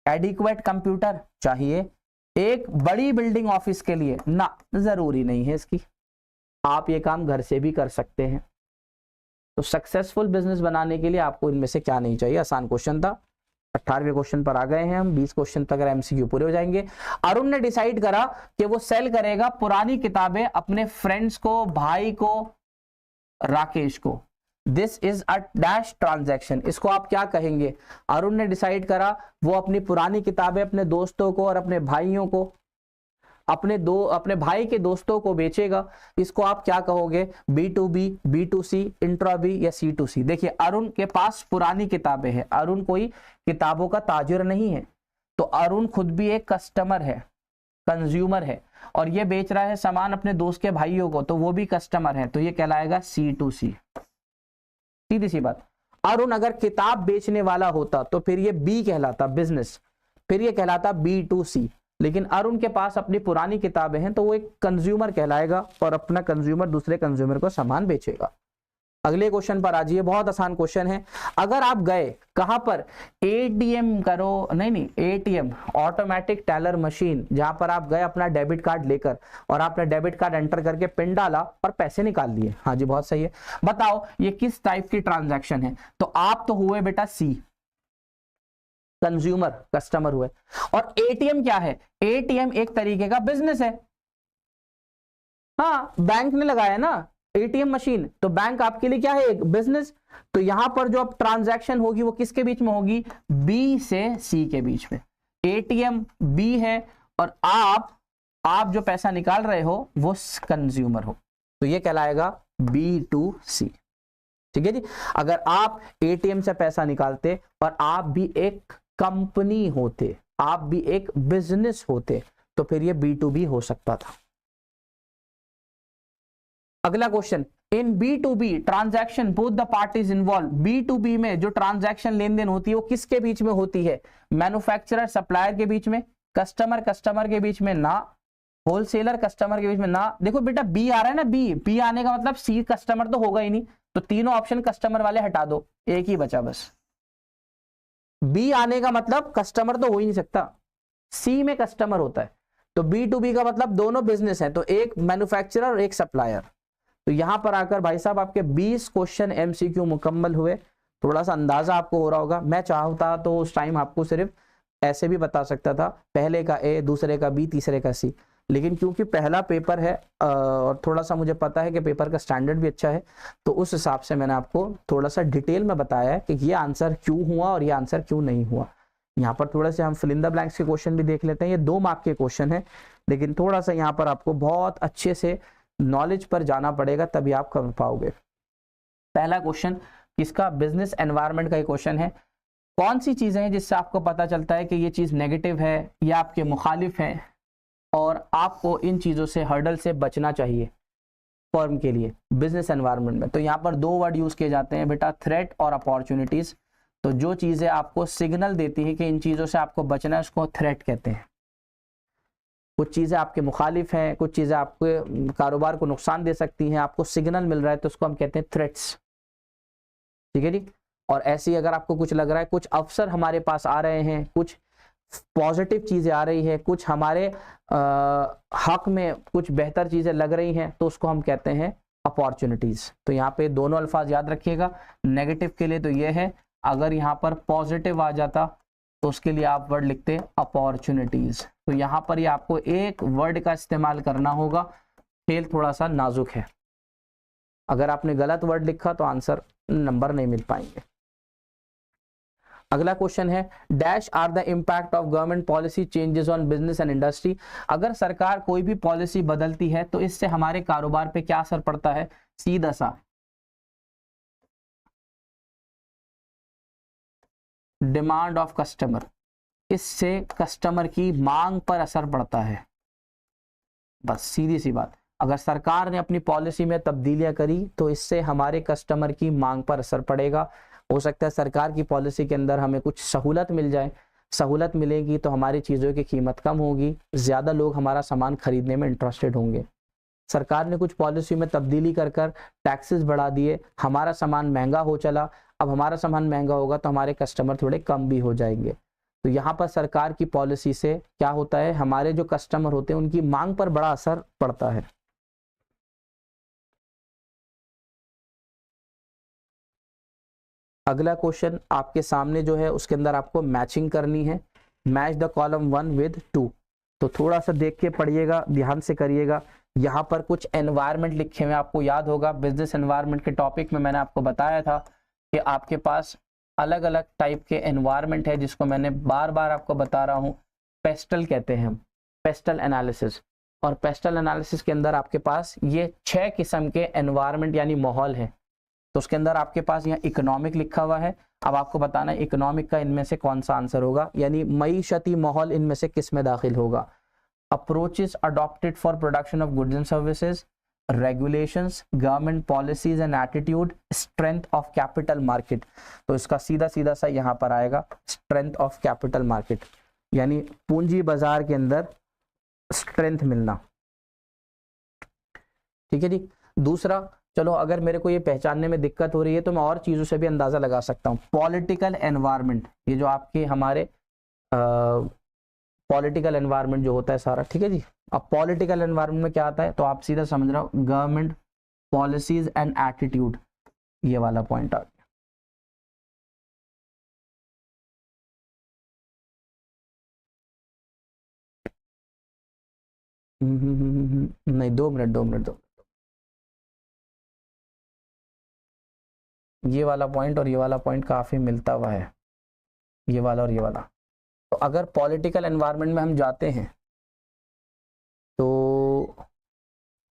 एडिक्वेट कंप्यूटर चाहिए, एक बड़ी बिल्डिंग ऑफिस के लिए ना, जरूरी नहीं है इसकी, आप ये काम घर से भी कर सकते हैं। तो सक्सेसफुल बिजनेस बनाने के लिए आपको इनमें से क्या नहीं चाहिए? आसान क्वेश्चन था। 18वें क्वेश्चन पर आ गए हैं हम। 20 क्वेश्चन तक अगर एमसीक्यू पूरे हो जाएंगे। अरुण ने डिसाइड करा कि वो सेल करेगा पुरानी किताबें अपने फ्रेंड्स को, भाई को, राकेश को। This is a dash transaction. इसको आप क्या कहेंगे? अरुण ने डिसाइड करा वो अपनी पुरानी किताबें अपने दोस्तों को और अपने भाइयों को, अपने भाई के दोस्तों को बेचेगा। इसको आप क्या कहोगे? B2B, B2C, इंट्रा बी या C2C? देखिए, अरुण के पास पुरानी किताबें हैं, अरुण कोई किताबों का ताजिर नहीं है, तो अरुण खुद भी एक कस्टमर है, कंज्यूमर है, और ये बेच रहा है सामान अपने दोस्त के भाइयों को, तो वो भी कस्टमर है, तो ये कहलाएगा C2C। सीधी सी बात। अरुण अगर किताब बेचने वाला होता तो फिर ये B कहलाता, बिजनेस, फिर ये कहलाता B2C। लेकिन अरुण के पास अपनी पुरानी किताबें हैं तो वो एक कंज्यूमर कहलाएगा और अपना कंज्यूमर दूसरे कंज्यूमर को सामान बेचेगा। अगले क्वेश्चन पर आ जाइए। बहुत आसान क्वेश्चन है। अगर आप गए कहां पर? एटीएम करो, नहीं, एटीएम, ऑटोमेटिक टेलर मशीन, जहां पर आप गए अपना डेबिट कार्ड लेकर और आपने डेबिट कार्ड एंटर करके पिन डाला और पैसे निकाल लिए। हाँ जी, बहुत सही है। बताओ ये किस टाइप की ट्रांजैक्शन है? तो आप तो हुए बेटा C, कंज्यूमर, कस्टमर हुए। और एटीएम क्या है? एटीएम एक तरीके का बिजनेस है। हाँ, बैंक ने लगाया ना एटीएम मशीन, तो बैंक आपके लिए क्या है? एक बिजनेस। तो यहां पर जो अब ट्रांजैक्शन होगी वो किसके बीच में होगी? B से C के बीच में। एटीएम B है और आप जो पैसा निकाल रहे हो वो कंज्यूमर हो, तो ये कहलाएगा B2C। ठीक है जी। अगर आप एटीएम से पैसा निकालते और आप भी एक कंपनी होते, आप भी एक बिजनेस होते, तो फिर ये B2B हो सकता था। अगला question. In B2B transaction both the parties involve. B2B में जो ट्रांजैक्शन लेन देन होती है वो किसके बीच में होती है? मैन्युफैक्चरर सप्लायर के बीच में, कस्टमर के बीच में ना, होलसेलर कस्टमर के बीच में ना। देखो बेटा B आ रहा है ना, B आने का मतलब C कस्टमर तो होगा ही नहीं, तो तीनों ऑप्शन कस्टमर वाले हटा दो, एक ही बचा बस। B आने का मतलब कस्टमर तो हो ही नहीं सकता, C में कस्टमर होता है। तो B2B का मतलब दोनों बिजनेस है, तो एक मैन्युफैक्चरर और एक सप्लायर। तो यहां पर आकर भाई साहब आपके 20 क्वेश्चन MCQ मुकम्मल हुए। थोड़ा सा अंदाजा आपको हो रहा होगा। मैं चाहता तो उस टाइम आपको सिर्फ ऐसे भी बता सकता था, पहले का A, दूसरे का B, तीसरे का C, लेकिन क्योंकि पहला पेपर है और थोड़ा सा मुझे पता है कि पेपर का स्टैंडर्ड भी अच्छा है, तो उस हिसाब से मैंने आपको थोड़ा सा डिटेल में बताया है कि ये आंसर क्यों हुआ और ये आंसर क्यों नहीं हुआ। यहाँ पर थोड़ा से हम फिल इन द ब्लैंक्स के क्वेश्चन भी देख लेते हैं। ये 2 मार्क के क्वेश्चन है, लेकिन थोड़ा सा यहाँ पर आपको बहुत अच्छे से नॉलेज पर जाना पड़ेगा, तभी आप कर पाओगे। पहला क्वेश्चन किसका, बिजनेस एनवायरनमेंट का ही क्वेश्चन है। कौन सी चीजें हैं जिससे आपको पता चलता है कि ये चीज नेगेटिव है या आपके मुखालिफ है, और आपको इन चीजों से, हर्डल से बचना चाहिए फर्म के लिए बिजनेस एनवायरनमेंट में। तो यहाँ पर दो वर्ड यूज किए जाते हैं बेटा, थ्रेट और अपॉर्चुनिटीज। तो जो चीजें आपको सिग्नल देती है कि इन चीजों से आपको बचना है, उसको थ्रेट कहते हैं। कुछ चीजें आपके मुखालिफ हैं, कुछ चीजें आपके कारोबार को नुकसान दे सकती हैं, आपको सिग्नल मिल रहा है, तो उसको हम कहते हैं थ्रेट्स। ठीक है जी। और ऐसी अगर आपको कुछ लग रहा है कुछ अवसर हमारे पास आ रहे हैं, कुछ पॉजिटिव चीजें आ रही है, कुछ हमारे हक में कुछ बेहतर चीजें लग रही हैं, तो उसको हम कहते हैं अपॉर्चुनिटीज। तो यहाँ पे दोनों अल्फाज याद रखिएगा। नेगेटिव के लिए तो ये है, अगर यहाँ पर पॉजिटिव आ जाता तो उसके लिए आप वर्ड लिखते अपॉर्चुनिटीज। तो यहाँ पर ये आपको एक वर्ड का इस्तेमाल करना होगा, खेल थोड़ा सा नाजुक है। अगर आपने गलत वर्ड लिखा तो आंसर नंबर नहीं मिल पाएंगे। अगला क्वेश्चन है, dash are the impact of government policy changes on business and industry. अगर सरकार कोई भी पॉलिसी बदलती है तो इससे हमारे कारोबार पे क्या असर पड़ता है, सीधा सा डिमांड ऑफ कस्टमर, इससे कस्टमर की मांग पर असर पड़ता है। बस सीधी सी बात, अगर सरकार ने अपनी पॉलिसी में तब्दीलियां करी तो इससे हमारे कस्टमर की मांग पर असर पड़ेगा। हो सकता है सरकार की पॉलिसी के अंदर हमें कुछ सहूलत मिल जाए, सहूलत मिलेगी तो हमारी चीज़ों की कीमत कम होगी, ज़्यादा लोग हमारा सामान खरीदने में इंटरेस्टेड होंगे। सरकार ने कुछ पॉलिसी में तब्दीली कर कर टैक्सेस बढ़ा दिए, हमारा सामान महंगा हो चला, अब हमारा सामान महंगा होगा तो हमारे कस्टमर थोड़े कम भी हो जाएंगे। तो यहाँ पर सरकार की पॉलिसी से क्या होता है, हमारे जो कस्टमर होते हैं उनकी मांग पर बड़ा असर पड़ता है। अगला क्वेश्चन आपके सामने जो है उसके अंदर आपको मैचिंग करनी है, मैच द कॉलम 1 विद 2। तो थोड़ा सा देख के पढ़िएगा, ध्यान से करिएगा। यहाँ पर कुछ एनवायरनमेंट लिखे हुए, आपको याद होगा बिजनेस एनवायरनमेंट के टॉपिक में मैंने आपको बताया था कि आपके पास अलग अलग टाइप के एनवायरनमेंट है, जिसको मैंने बार बार आपको बता रहा हूँ, पेस्टल कहते हैं हम, पेस्टल एनालिसिस। और पेस्टल एनालिसिस के अंदर आपके पास ये 6 किस्म के एनवायरनमेंट यानी माहौल है। तो उसके अंदर आपके पास यहाँ इकोनॉमिक लिखा हुआ है, अब आपको बताना है इकोनॉमिक का इनमें से कौन सा आंसर होगा, यानी मईशती माहौल इनमें से किस में दाखिल होगा। Approaches adopted for production of goods and services, regulations, government policies and attitude, strength of capital market. तो इसका सीधा सीधा सा यहाँ पर आएगा स्ट्रेंथ ऑफ कैपिटल मार्केट, यानी पूंजी बाजार के अंदर स्ट्रेंथ मिलना। ठीक है जी। दूसरा, चलो अगर मेरे को ये पहचानने में दिक्कत हो रही है तो मैं और चीज़ों से भी अंदाज़ा लगा सकता हूँ। पॉलिटिकल एनवायरनमेंट, ये जो आपके हमारे पॉलिटिकल एनवायरनमेंट जो होता है सारा, ठीक है जी। अब पॉलिटिकल एनवायरनमेंट में क्या आता है, तो आप सीधा समझ रहे हो गवर्नमेंट पॉलिसीज एंड एटीट्यूड, ये वाला पॉइंट आ गया। नहीं, 2 मिनट 2 मिनट 2, ये वाला पॉइंट और ये वाला पॉइंट काफ़ी मिलता हुआ है, ये वाला और ये वाला। तो अगर पॉलिटिकल एनवायरनमेंट में हम जाते हैं तो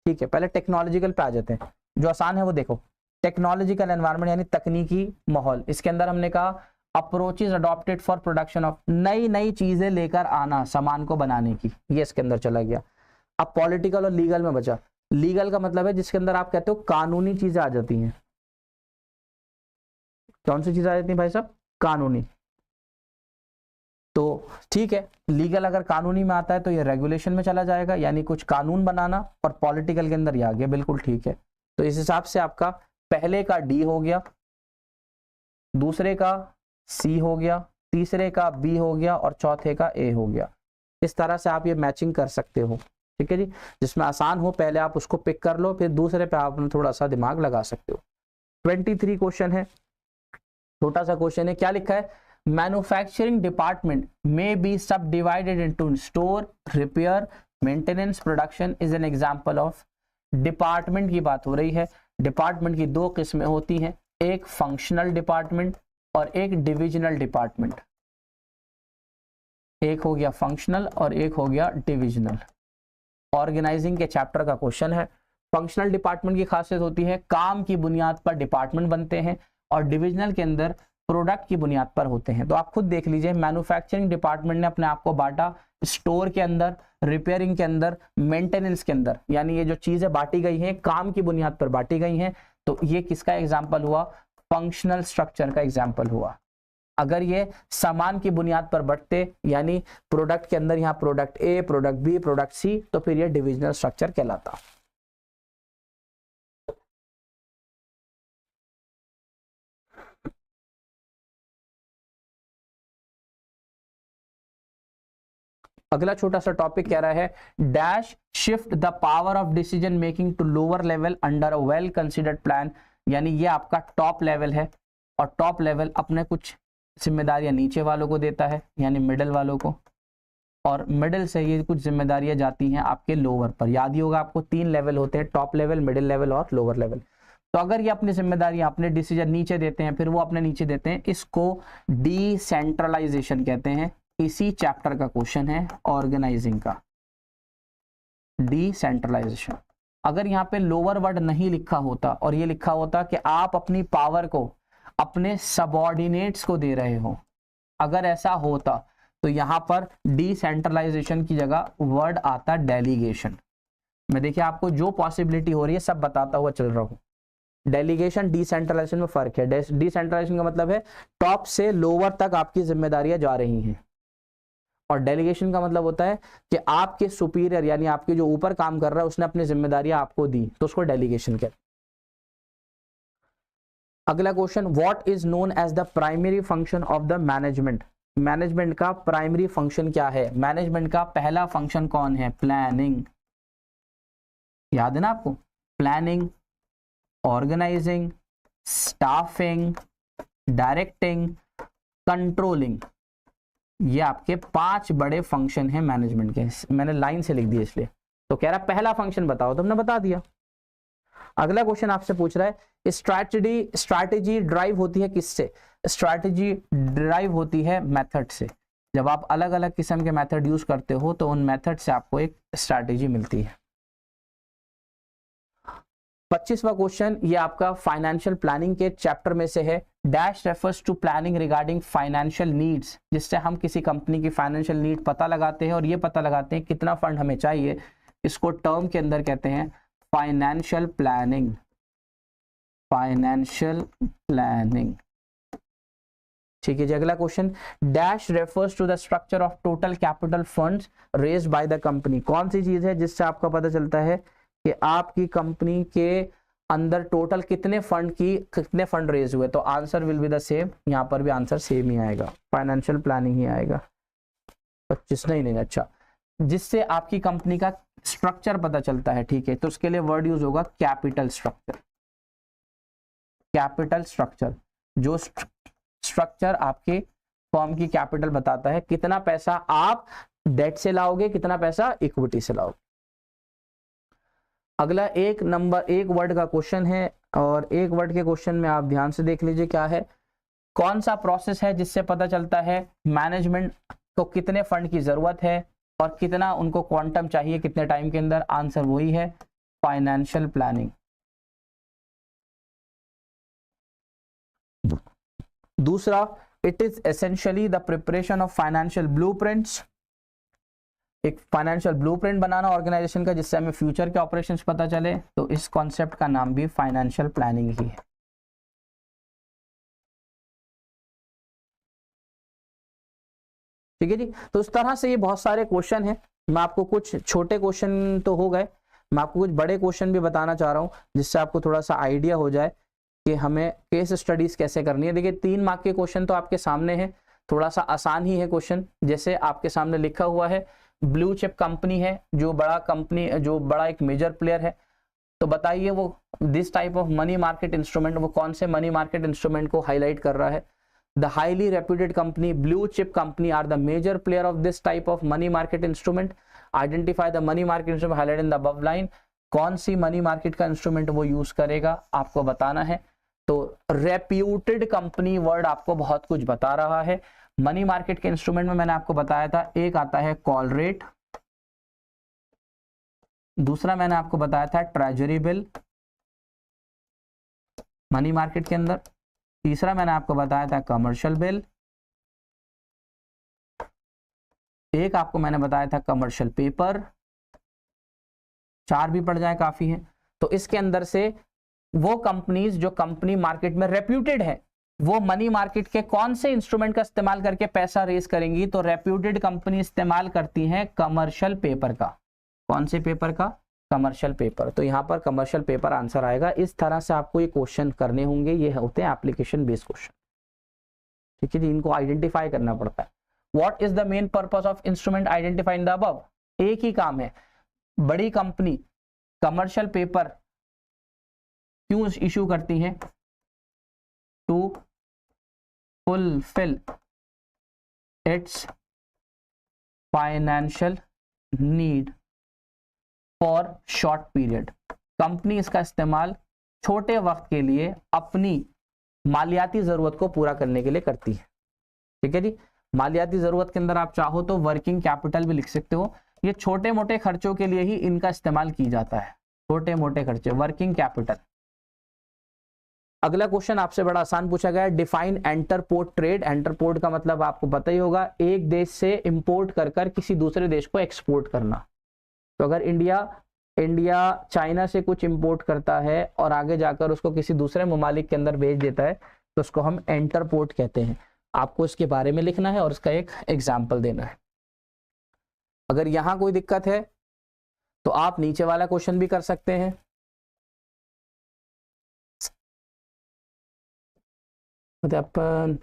ठीक है, पहले टेक्नोलॉजिकल पे आ जाते हैं, जो आसान है वो देखो। टेक्नोलॉजिकल एनवायरनमेंट यानी तकनीकी माहौल, इसके अंदर हमने कहा approaches adopted for production of, नई नई चीजें लेकर आना सामान को बनाने की, ये इसके अंदर चला गया। अब पॉलिटिकल और लीगल में बचा। लीगल का मतलब है जिसके अंदर आप कहते हो कानूनी चीजें आ जाती हैं। कौन सी चीजें आ जाती हैं भाई साहब, कानूनी। तो ठीक है, लीगल अगर कानूनी में आता है तो ये रेगुलेशन में चला जाएगा, यानी कुछ कानून बनाना, और पॉलिटिकल के अंदर ये आ गया, बिल्कुल ठीक है। तो इस हिसाब से आपका पहले का डी हो गया, दूसरे का सी हो गया, तीसरे का बी हो गया और चौथे का ए हो गया। इस तरह से आप ये मैचिंग कर सकते हो। ठीक है जी। जिसमें आसान हो पहले आप उसको पिक कर लो, फिर दूसरे पे आप थोड़ा सा दिमाग लगा सकते हो। 23 क्वेश्चन है, छोटा सा क्वेश्चन है। क्या लिखा है, मैन्युफैक्चरिंग डिपार्टमेंट में बी सब divided into store, repair, maintenance, production is an example of. Department की बात हो रही है। डिपार्टमेंट की 2 किस्में होती हैं, एक फंक्शनल डिपार्टमेंट और एक डिविजनल डिपार्टमेंट। एक हो गया फंक्शनल और एक हो गया डिविजनल। ऑर्गेनाइजिंग के चैप्टर का क्वेश्चन है। फंक्शनल डिपार्टमेंट की खासियत होती है काम की बुनियाद पर डिपार्टमेंट बनते हैं, और डिविजनल के अंदर प्रोडक्ट की बुनियाद पर होते हैं। तो आप खुद देख लीजिए, मैन्युफैक्चरिंग डिपार्टमेंट ने अपने आप को बांटा स्टोर के अंदर, रिपेयरिंग के अंदर, मेंटेनेंस के अंदर, यानी ये जो चीजें बांटी गई हैं काम की बुनियाद पर बांटी गई हैं। तो ये किसका एग्जाम्पल हुआ? फंक्शनल स्ट्रक्चर का एग्जाम्पल हुआ। अगर ये सामान की बुनियाद पर बढ़ते, यानी प्रोडक्ट के अंदर यहाँ product A, product B, product C, तो फिर ये डिविजनल स्ट्रक्चर कहलाता। अगला छोटा सा टॉपिक कह रहा है dash shift the power of decision making to lower level under a well considered plan. यानी ये आपका टॉप लेवल है, और टॉप लेवल अपने कुछ जिम्मेदारियां नीचे वालों को देता है, यानी मिडिल वालों को, और मिडिल से ये कुछ जिम्मेदारियां जाती हैं आपके लोअर पर। याद ही होगा आपको 3 लेवल होते हैं, टॉप लेवल, मिडिल लेवल और लोअर लेवल। तो अगर ये अपनी जिम्मेदारियां, अपने डिसीजन नीचे देते हैं, फिर वो अपने नीचे देते हैं, इसको डिसेंट्रलाइजेशन कहते हैं। इसी चैप्टर का क्वेश्चन है ऑर्गेनाइजिंग का, डिसेंट्रलाइजेशन। अगर यहाँ पे लोअर वर्ड नहीं लिखा होता और ये लिखा होता कि आप अपनी पावर को अपने सबऑर्डिनेट्स को दे रहे हो, अगर ऐसा होता तो यहां पर डिसेंट्रलाइजेशन की जगह वर्ड आता डेलीगेशन। मैं देखिए आपको जो पॉसिबिलिटी हो रही है सब बताता हुआ चल रहा हूं। डेलीगेशन डिसेंट्रलाइजेशन में फर्क है। डिसेंट्रलाइजेशन का मतलब है टॉप से लोअर तक आपकी जिम्मेदारियां जा रही हैं, और डेलीगेशन का मतलब होता है कि आपके सुपीरियर, यानी आपके जो ऊपर काम कर रहा है, उसने अपनी जिम्मेदारियां आपको दी, तो उसको डेलीगेशन कहते हैं। अगला question, what is known as the primary function of the management. Management का प्राइमरी फंक्शन क्या है? मैनेजमेंट का पहला फंक्शन कौन है? प्लानिंग। याद है ना आपको? Planning, organising, staffing, directing, controlling, ये आपके 5 बड़े फंक्शन हैं मैनेजमेंट के। मैंने लाइन से लिख दिया इसलिए। तो कह रहा पहला फंक्शन बताओ, तुमने बता दिया। अगला क्वेश्चन आपसे पूछ रहा है स्ट्रैटेजी ड्राइव होती है किससे? स्ट्रैटेजी ड्राइव होती है मेथड से। जब आप अलग अलग किस्म के मेथड यूज करते हो तो उन मेथड से आपको एक स्ट्रैटेजी मिलती है। 25वां क्वेश्चन, ये आपका फाइनेंशियल प्लानिंग के चैप्टर में से है। Dash refers to planning regarding financial needs, जिससे हम किसी कंपनी की फाइनेंशियल नीड पता लगाते हैं और ये पता लगाते हैं कितना फंड हमें चाहिए। इसको टर्म के अंदर कहते हैं फाइनेंशियल प्लानिंग। फाइनेंशियल प्लानिंग, ठीक है जी। अगला question, dash refers to the structure of total capital funds raised by the company. कौन सी चीज है जिससे आपका पता चलता है कि आपकी कंपनी के अंदर टोटल कितने फंड रेज हुए? तो answer will be the same. यहाँ पर भी आंसर सेम ही आएगा, फाइनेंशियल प्लानिंग ही आएगा। 25 नहीं, अच्छा, जिससे आपकी कंपनी का स्ट्रक्चर पता चलता है, ठीक है, तो उसके लिए वर्ड यूज होगा कैपिटल स्ट्रक्चर। कैपिटल स्ट्रक्चर, जो स्ट्रक्चर आपके फर्म की कैपिटल बताता है, कितना पैसा आप डेट से लाओगे, कितना पैसा इक्विटी से लाओगे। अगला एक वर्ड का क्वेश्चन है, और एक वर्ड के क्वेश्चन में आप ध्यान से देख लीजिए क्या है। कौन सा प्रोसेस है जिससे पता चलता है मैनेजमेंट को कितने फंड की जरूरत है और कितना उनको क्वांटम चाहिए कितने टाइम के अंदर? आंसर वही है, फाइनेंशियल प्लानिंग। दूसरा, it is essentially the preparation of financial blueprints. एक फाइनेंशियल ब्लूप्रिंट बनाना ऑर्गेनाइजेशन का, जिससे हमें फ्यूचर के ऑपरेशंस पता चले, तो इस कॉन्सेप्ट का नाम भी फाइनेंशियल प्लानिंग ही है। ठीक है जी। तो इस तरह से ये बहुत सारे क्वेश्चन हैं। मैं आपको कुछ छोटे क्वेश्चन तो हो गए, मैं आपको कुछ बड़े क्वेश्चन भी बताना चाह रहा हूं, जिससे आपको थोड़ा सा आइडिया हो जाए कि हमें केस स्टडीज कैसे करनी है। देखिए 3 मार्क के क्वेश्चन तो आपके सामने है, थोड़ा सा आसान ही है क्वेश्चन। जैसे आपके सामने लिखा हुआ है, ब्लू चिप कंपनी है, जो बड़ा एक मेजर प्लेयर है, तो बताइए वो this type of money market instrument, वो कौन से मनी मार्केट इंस्ट्रूमेंट को हाईलाइट कर रहा है? The highly reputed company, blue chip company are the major player of this type of money market instrument. Identify the money market instrument highlighted in the above line. कौन सी मनी मार्केट का इंस्ट्रूमेंट वो यूज करेगा आपको बताना है। तो रेप्यूटेड कंपनी वर्ड आपको बहुत कुछ बता रहा है। मनी मार्केट के इंस्ट्रूमेंट में मैंने आपको बताया था, एक आता है कॉल रेट, दूसरा मैंने आपको बताया था ट्रेजरी बिल मनी मार्केट के अंदर, तीसरा मैंने आपको बताया था कमर्शियल बिल, एक आपको मैंने बताया था कमर्शियल पेपर, 4 भी पड़ जाए काफी है। तो इसके अंदर से वो कंपनीज जो कंपनी मार्केट में रेप्यूटेड है, वो मनी मार्केट के कौन से इंस्ट्रूमेंट का इस्तेमाल करके पैसा रेज करेंगी, तो रेप्यूटेड कंपनी इस्तेमाल करती हैं कमर्शियल पेपर का। कौन से पेपर का? Commercial paper. तो यहाँ पर कमर्शियल पेपर आंसर आएगा। इस तरह से आपको ये क्वेश्चन करने होंगे, ये होते हैं एप्लीकेशन बेस्ड क्वेश्चन, ठीक है जी। इनको आइडेंटिफाई करना पड़ता है। What is the main purpose of instrument identify in the above? एक ही काम है, बड़ी कंपनी कमर्शियल पेपर क्यों इशू करती हैं? To fulfil its financial need for short period. Company इसका इस्तेमाल छोटे वक्त के लिए अपनी मालियाती जरूरत को पूरा करने के लिए करती है, ठीक है जी। मालियाती जरूरत के अंदर आप चाहो तो वर्किंग कैपिटल भी लिख सकते हो। ये छोटे मोटे खर्चों के लिए ही इनका इस्तेमाल की जाता है, छोटे मोटे खर्चे, वर्किंग कैपिटल। अगला क्वेश्चन आपसे बड़ा आसान पूछा गया है, डिफाइन एंटरपोर्ट ट्रेड। एंटरपोर्ट का मतलब आपको पता ही होगा, एक देश से इंपोर्ट कर किसी दूसरे देश को एक्सपोर्ट करना। तो अगर इंडिया चाइना से कुछ इंपोर्ट करता है और आगे जाकर उसको किसी दूसरे ममालिक के अंदर भेज देता है, तो उसको हम एंटरपोर्ट कहते हैं। आपको इसके बारे में लिखना है और इसका एक एग्जाम्पल देना है। अगर यहां कोई दिक्कत है तो आप नीचे वाला क्वेश्चन भी कर सकते हैं। अपन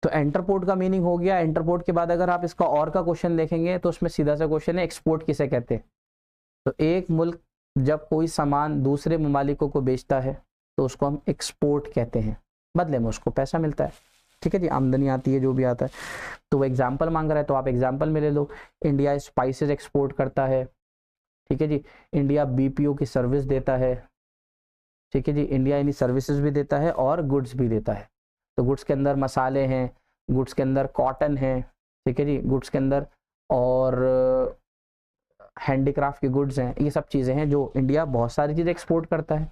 तो एंटरपोर्ट का मीनिंग हो गया। एंटरपोर्ट के बाद अगर आप इसका और का क्वेश्चन देखेंगे तो उसमें सीधा सा क्वेश्चन है, एक्सपोर्ट किसे कहते हैं? तो एक मुल्क जब कोई सामान दूसरे ममालिकों को बेचता है तो उसको हम एक्सपोर्ट कहते हैं, बदले में उसको पैसा मिलता है, ठीक है जी, आमदनी आती है, जो भी आता है। तो वो एग्जाम्पल मांग रहा है तो आप एग्जाम्पल में ले लो। इंडिया स्पाइसेस एक्सपोर्ट करता है, ठीक है जी। इंडिया बीपीओ की सर्विस देता है, ठीक है जी। इंडिया यानी सर्विसेज भी देता है और गुड्स भी देता है। तो गुड्स के अंदर मसाले हैं, गुड्स के अंदर कॉटन है, ठीक है जी, गुड्स के अंदर और हैंडीक्राफ्ट के गुड्स हैं। ये सब चीज़ें हैं जो इंडिया बहुत सारी चीज़ें एक्सपोर्ट करता है,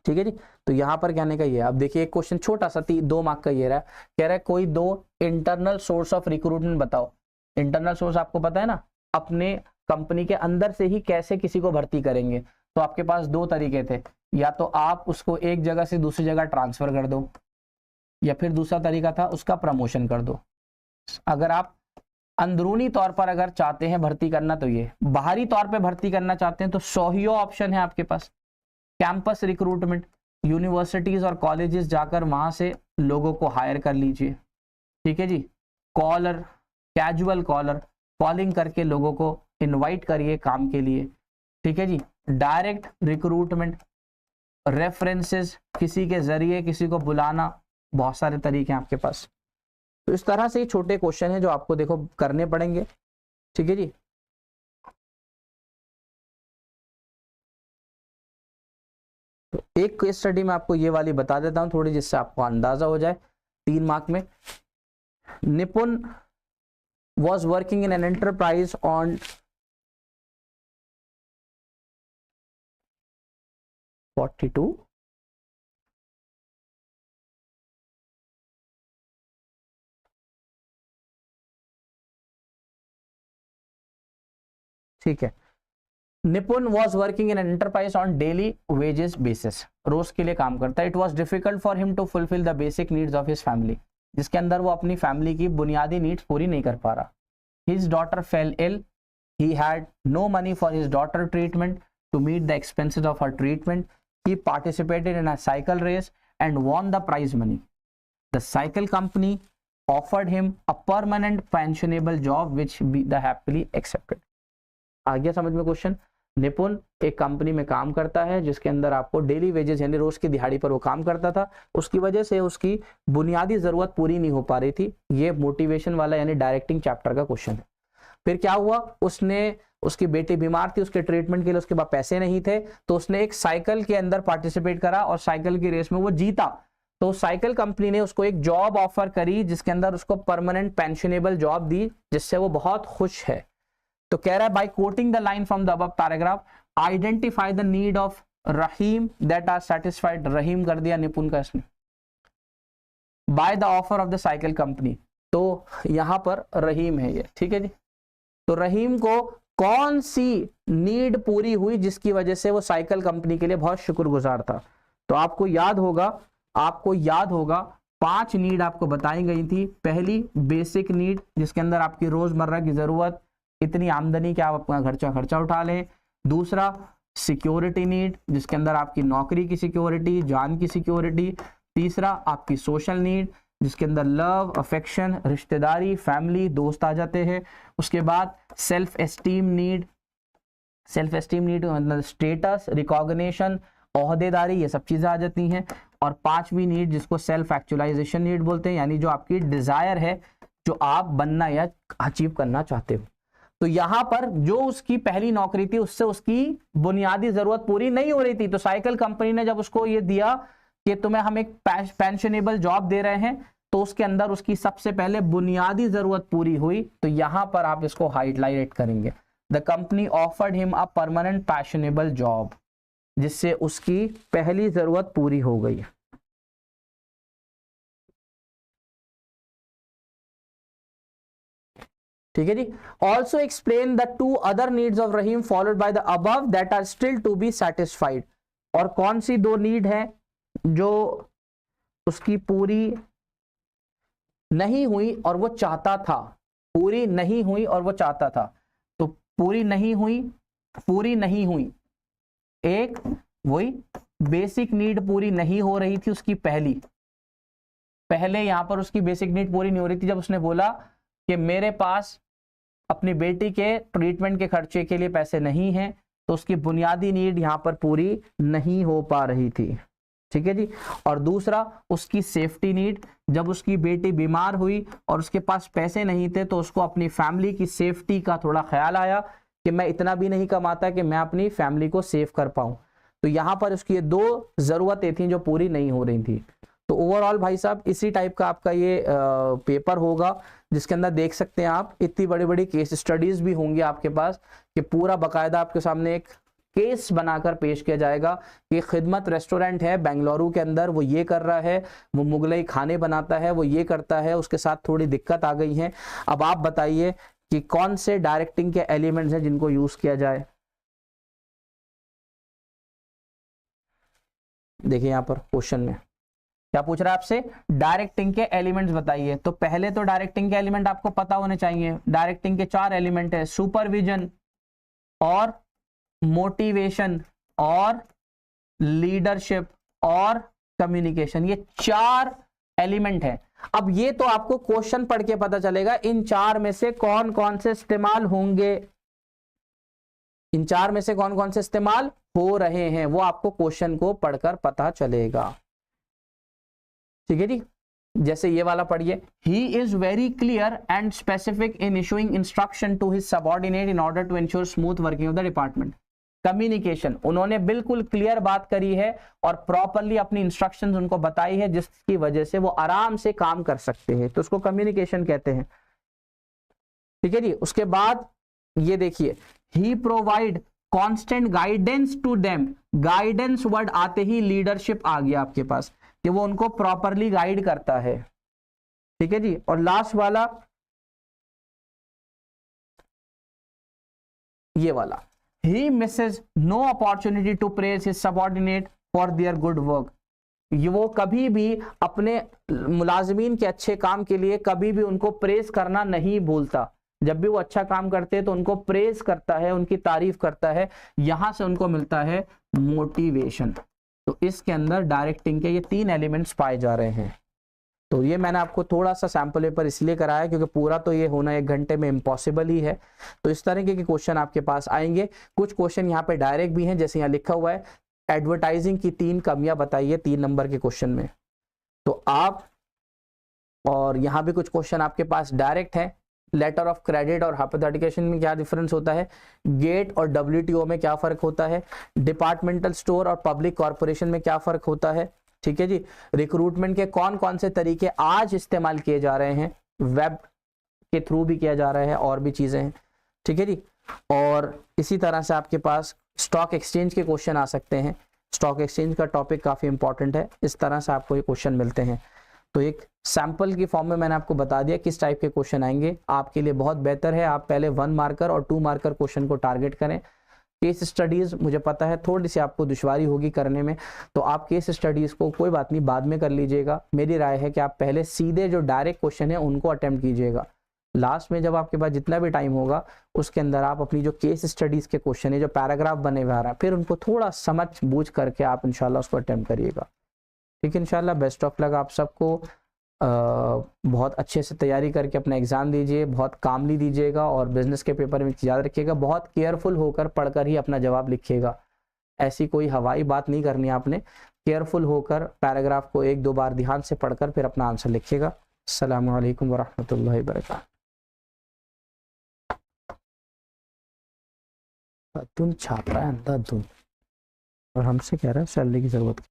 ठीक है जी। तो यहाँ पर कहने का ये है, अब देखिए एक क्वेश्चन छोटा सा 2 मार्क का ये रहा, कह रहा है कोई 2 इंटरनल सोर्स ऑफ रिक्रूटमेंट बताओ। इंटरनल सोर्स आपको पता है ना, अपने कंपनी के अंदर से ही कैसे किसी को भर्ती करेंगे। तो आपके पास 2 तरीके थे, या तो आप उसको एक जगह से दूसरी जगह ट्रांसफर कर दो, या फिर दूसरा तरीका था उसका प्रमोशन कर दो। अगर आप अंदरूनी तौर पर अगर चाहते हैं भर्ती करना तो ये, बाहरी तौर पे भर्ती करना चाहते हैं तो 100 ऑप्शन है आपके पास। कैंपस रिक्रूटमेंट, यूनिवर्सिटीज और कॉलेजेस जाकर वहां से लोगों को हायर कर लीजिए, ठीक है जी। कॉलर, कैजुअल कॉलर, कॉलिंग करके लोगों को इनवाइट करिए काम के लिए, ठीक है जी। डायरेक्ट रिक्रूटमेंट, रेफरेंसेस, किसी के जरिए किसी को बुलाना, बहुत सारे तरीके हैं आपके पास। तो इस तरह से ही छोटे क्वेश्चन हैं जो आपको देखो करने पड़ेंगे, ठीक है जी। तो एक केस स्टडी में आपको ये वाली बता देता हूं थोड़ी, जिससे आपको अंदाजा हो जाए। 3 मार्क में, निपुण was working in an enterprise on 42 ठीक है। निपुण was working in an enterprise on daily wages basis, रोज के लिए काम करता है। It was difficult for him to fulfill the basic needs of his family, जिसके अंदर वो अपनी फैमिली की बुनियादी नीड्स पूरी नहीं कर पा रहा। His daughter fell ill, he had no money for his daughter treatment. To meet the expenses of her treatment, he participated in a cycle race and won the prize money. The cycle company offered him a permanent pensionable job which the happily accepted। आ गया समझ में क्वेश्चन। निपुण एक कंपनी में काम करता है जिसके अंदर आपको डेली वेजेस यानी रोज की दिहाड़ी पर वो काम करता था, उसकी वजह से उसकी बुनियादी जरूरत पूरी नहीं हो पा रही थी। ये मोटिवेशन वाला यानी डायरेक्टिंग चैप्टर का क्वेश्चन है। फिर क्या हुआ, उसकी बेटी बीमार थी, उसके ट्रीटमेंट के लिए उसके पास पैसे नहीं थे, तो उसने एक साइकिल के अंदर पार्टिसिपेट करा और साइकिल की रेस में वो जीता। तो साइकिल कंपनी ने उसको एक जॉब ऑफर करी जिसके अंदर उसको परमानेंट पेंशनेबल जॉब दी, जिससे वो बहुत खुश है। तो कह रहा है by quoting the line from the above paragraph identify the need of Rahim that are satisfied. Rahim कर दिया निपुण का इसने, by the offer of the cycle company. तो यहां पर रहीम है ये, ठीक है जी। तो रहीम को कौन सी नीड पूरी हुई जिसकी वजह से वो साइकिल कंपनी के लिए बहुत शुक्रगुजार था। तो आपको याद होगा 5 नीड आपको बताई गई थी। पहली बेसिक नीड जिसके अंदर आपकी रोजमर्रा की जरूरत, इतनी आमदनी कि आप अपना खर्चा उठा लें। दूसरा सिक्योरिटी नीड जिसके अंदर आपकी नौकरी की सिक्योरिटी, जान की सिक्योरिटी। तीसरा आपकी सोशल नीड जिसके अंदर लव, अफेक्शन, रिश्तेदारी, फैमिली, दोस्त आ जाते हैं। उसके बाद सेल्फ एस्टीम नीड मतलब स्टेटस, रिकॉग्निशन, ओहदेदारी, ये सब चीजें आ जाती हैं। और 5वीं नीड जिसको सेल्फ एक्चुअलाइजेशन नीड बोलते हैं, यानी जो आपकी डिजायर है, जो आप बनना या अचीव करना चाहते हो। तो यहां पर जो उसकी पहली नौकरी थी उससे उसकी बुनियादी जरूरत पूरी नहीं हो रही थी। तो साइकिल कंपनी ने जब उसको ये दिया कि तुम्हें हम एक पेंशनेबल जॉब दे रहे हैं, तो उसके अंदर उसकी सबसे पहले बुनियादी जरूरत पूरी हुई। तो यहां पर आप इसको हाईलाइट करेंगे, the company offered him a permanent pensionable job, जिससे उसकी पहली जरूरत पूरी हो गई। ठीक है जी। Also explain the 2 other needs of Rahim followed by the above that are still to be satisfied. और कौन सी 2 नीड है जो उसकी पूरी नहीं हुई और वो चाहता था, पूरी नहीं हुई और वो चाहता था। तो पूरी नहीं हुई एक वही बेसिक नीड पूरी नहीं हो रही थी उसकी पहले यहां पर उसकी बेसिक नीड पूरी नहीं हो रही थी जब उसने बोला कि मेरे पास अपनी बेटी के ट्रीटमेंट के खर्चे के लिए पैसे नहीं हैं। तो उसकी बुनियादी नीड यहां पर पूरी नहीं हो पा रही थी, ठीक है जी। और दूसरा उसकी सेफ्टी नीड, जब उसकी बेटी बीमार हुई और उसके पास पैसे नहीं थे तो उसको अपनी फैमिली की सेफ्टी का थोड़ा ख्याल आया कि मैं इतना भी नहीं कमाता कि मैं अपनी फैमिली को सेव कर पाऊं। तो यहां पर उसकी ये 2 जरूरतें थी जो पूरी नहीं हो रही थी। तो ओवरऑल भाई साहब इसी टाइप का आपका ये पेपर होगा जिसके अंदर देख सकते हैं आप इतनी बड़ी बड़ी केस स्टडीज भी होंगी आपके पास कि पूरा बकायदा आपके सामने एक केस बनाकर पेश किया जाएगा कि खिदमत रेस्टोरेंट है बेंगलुरु के अंदर, वो ये कर रहा है, वो मुगलई खाने बनाता है, वो ये करता है, उसके साथ थोड़ी दिक्कत आ गई है। अब आप बताइए कि कौन से डायरेक्टिंग के एलिमेंट्स हैं जिनको यूज किया जाए। देखिए यहां पर क्वेश्चन में क्या पूछ रहा है आपसे, डायरेक्टिंग के एलिमेंट्स बताइए। तो पहले तो डायरेक्टिंग के एलिमेंट आपको पता होने चाहिए। डायरेक्टिंग के 4 एलिमेंट है, सुपरविजन और मोटिवेशन और लीडरशिप और कम्युनिकेशन, ये 4 एलिमेंट है। अब ये तो आपको क्वेश्चन पढ़ के पता चलेगा इन 4 में से कौन कौन से इस्तेमाल होंगे, इन 4 में से कौन कौन से इस्तेमाल हो रहे हैं, वो आपको क्वेश्चन को पढ़कर पता चलेगा, ठीक है जी। जैसे ये वाला पढ़िए, he is very clear and specific in issuing instruction to his subordinate in order to ensure smooth working of the department. Communication, उन्होंने बिल्कुल क्लियर बात करी है और प्रॉपरली अपनी इंस्ट्रक्शंस उनको बताई है जिसकी वजह से वो आराम से काम कर सकते हैं, तो उसको कम्युनिकेशन कहते हैं, ठीक है जी। उसके बाद ये देखिए, he provide constant guidance to them, guidance word आते ही लीडरशिप आ गया आपके पास कि वो उनको प्रॉपरली गाइड करता है, ठीक है जी। और लास्ट वाला ये वाला, he misses no opportunity to praise his subordinate for their good work। ये वो कभी भी अपने मुलाजिमीन के अच्छे काम के लिए कभी भी उनको प्रेज करना नहीं भूलता। जब भी वो अच्छा काम करते हैं तो उनको प्रेज करता है, उनकी तारीफ करता है, यहां से उनको मिलता है मोटिवेशन। तो इसके अंदर डायरेक्टिंग के ये 3 एलिमेंट्स पाए जा रहे हैं। तो ये मैंने आपको थोड़ा सा सैम्पल पेपर इसलिए कराया क्योंकि पूरा तो ये होना 1 घंटे में इम्पॉसिबल ही है। तो इस तरीके के क्वेश्चन आपके पास आएंगे। कुछ क्वेश्चन यहाँ पे डायरेक्ट भी हैं, जैसे यहाँ लिखा हुआ है एडवर्टाइजिंग की 3 कमियां बताइए 3 नंबर के क्वेश्चन में। तो आप, और यहाँ भी कुछ क्वेश्चन आपके पास डायरेक्ट है, लेटर ऑफ क्रेडिट और हाइपोथेटिकेशन में क्या डिफरेंस होता है, गेट और WTO में क्या फर्क होता है, डिपार्टमेंटल स्टोर और पब्लिक कॉर्पोरेशन में क्या फर्क होता है, ठीक है जी, रिक्रूटमेंट के कौन कौन से तरीके आज इस्तेमाल किए जा रहे हैं, वेब के थ्रू भी किया जा रहा है, और भी चीजें हैं, ठीक है जी। और इसी तरह से आपके पास स्टॉक एक्सचेंज के क्वेश्चन आ सकते हैं, स्टॉक एक्सचेंज का टॉपिक काफी इंपॉर्टेंट है, इस तरह से आपको ये क्वेश्चन मिलते हैं। तो एक सैंपल की फॉर्म में मैंने आपको बता दिया किस टाइप के क्वेश्चन आएंगे। आपके लिए बहुत बेहतर है आप पहले 1 मार्कर और 2 मार्कर क्वेश्चन को टारगेट करें। केस स्टडीज मुझे पता है थोड़ी सी आपको दुश्वारी होगी करने में, तो आप केस स्टडीज को कोई बात नहीं बाद में कर लीजिएगा। मेरी राय है कि आप पहले सीधे जो डायरेक्ट क्वेश्चन है उनको अटेम्प्ट कीजिएगा। लास्ट में जब आपके पास जितना भी टाइम होगा उसके अंदर आप अपनी जो केस स्टडीज के क्वेश्चन है, जो पैराग्राफ बने हुए आ रहा है, फिर उनको थोड़ा समझ बूझ करके आप इंशाल्लाह उसको अटेम्प्ट करिएगा। ठीक है, इंशाल्लाह बेस्ट ऑफ लक आप सबको। बहुत अच्छे से तैयारी करके अपना एग्जाम दीजिए, बहुत कामली दीजिएगा, और बिजनेस के पेपर में याद रखिएगा बहुत केयरफुल होकर पढ़कर ही अपना जवाब लिखिएगा। ऐसी कोई हवाई बात नहीं करनी आपने, केयरफुल होकर पैराग्राफ को 1-2 बार ध्यान से पढ़कर फिर अपना आंसर लिखिएगा। अस्सलामु अलैकुम वरहमतुल्लाहि वबरकातुहू। धुन छाप रहा है अंधाधुन और हमसे कह रहा है सैलरी की जरूरत।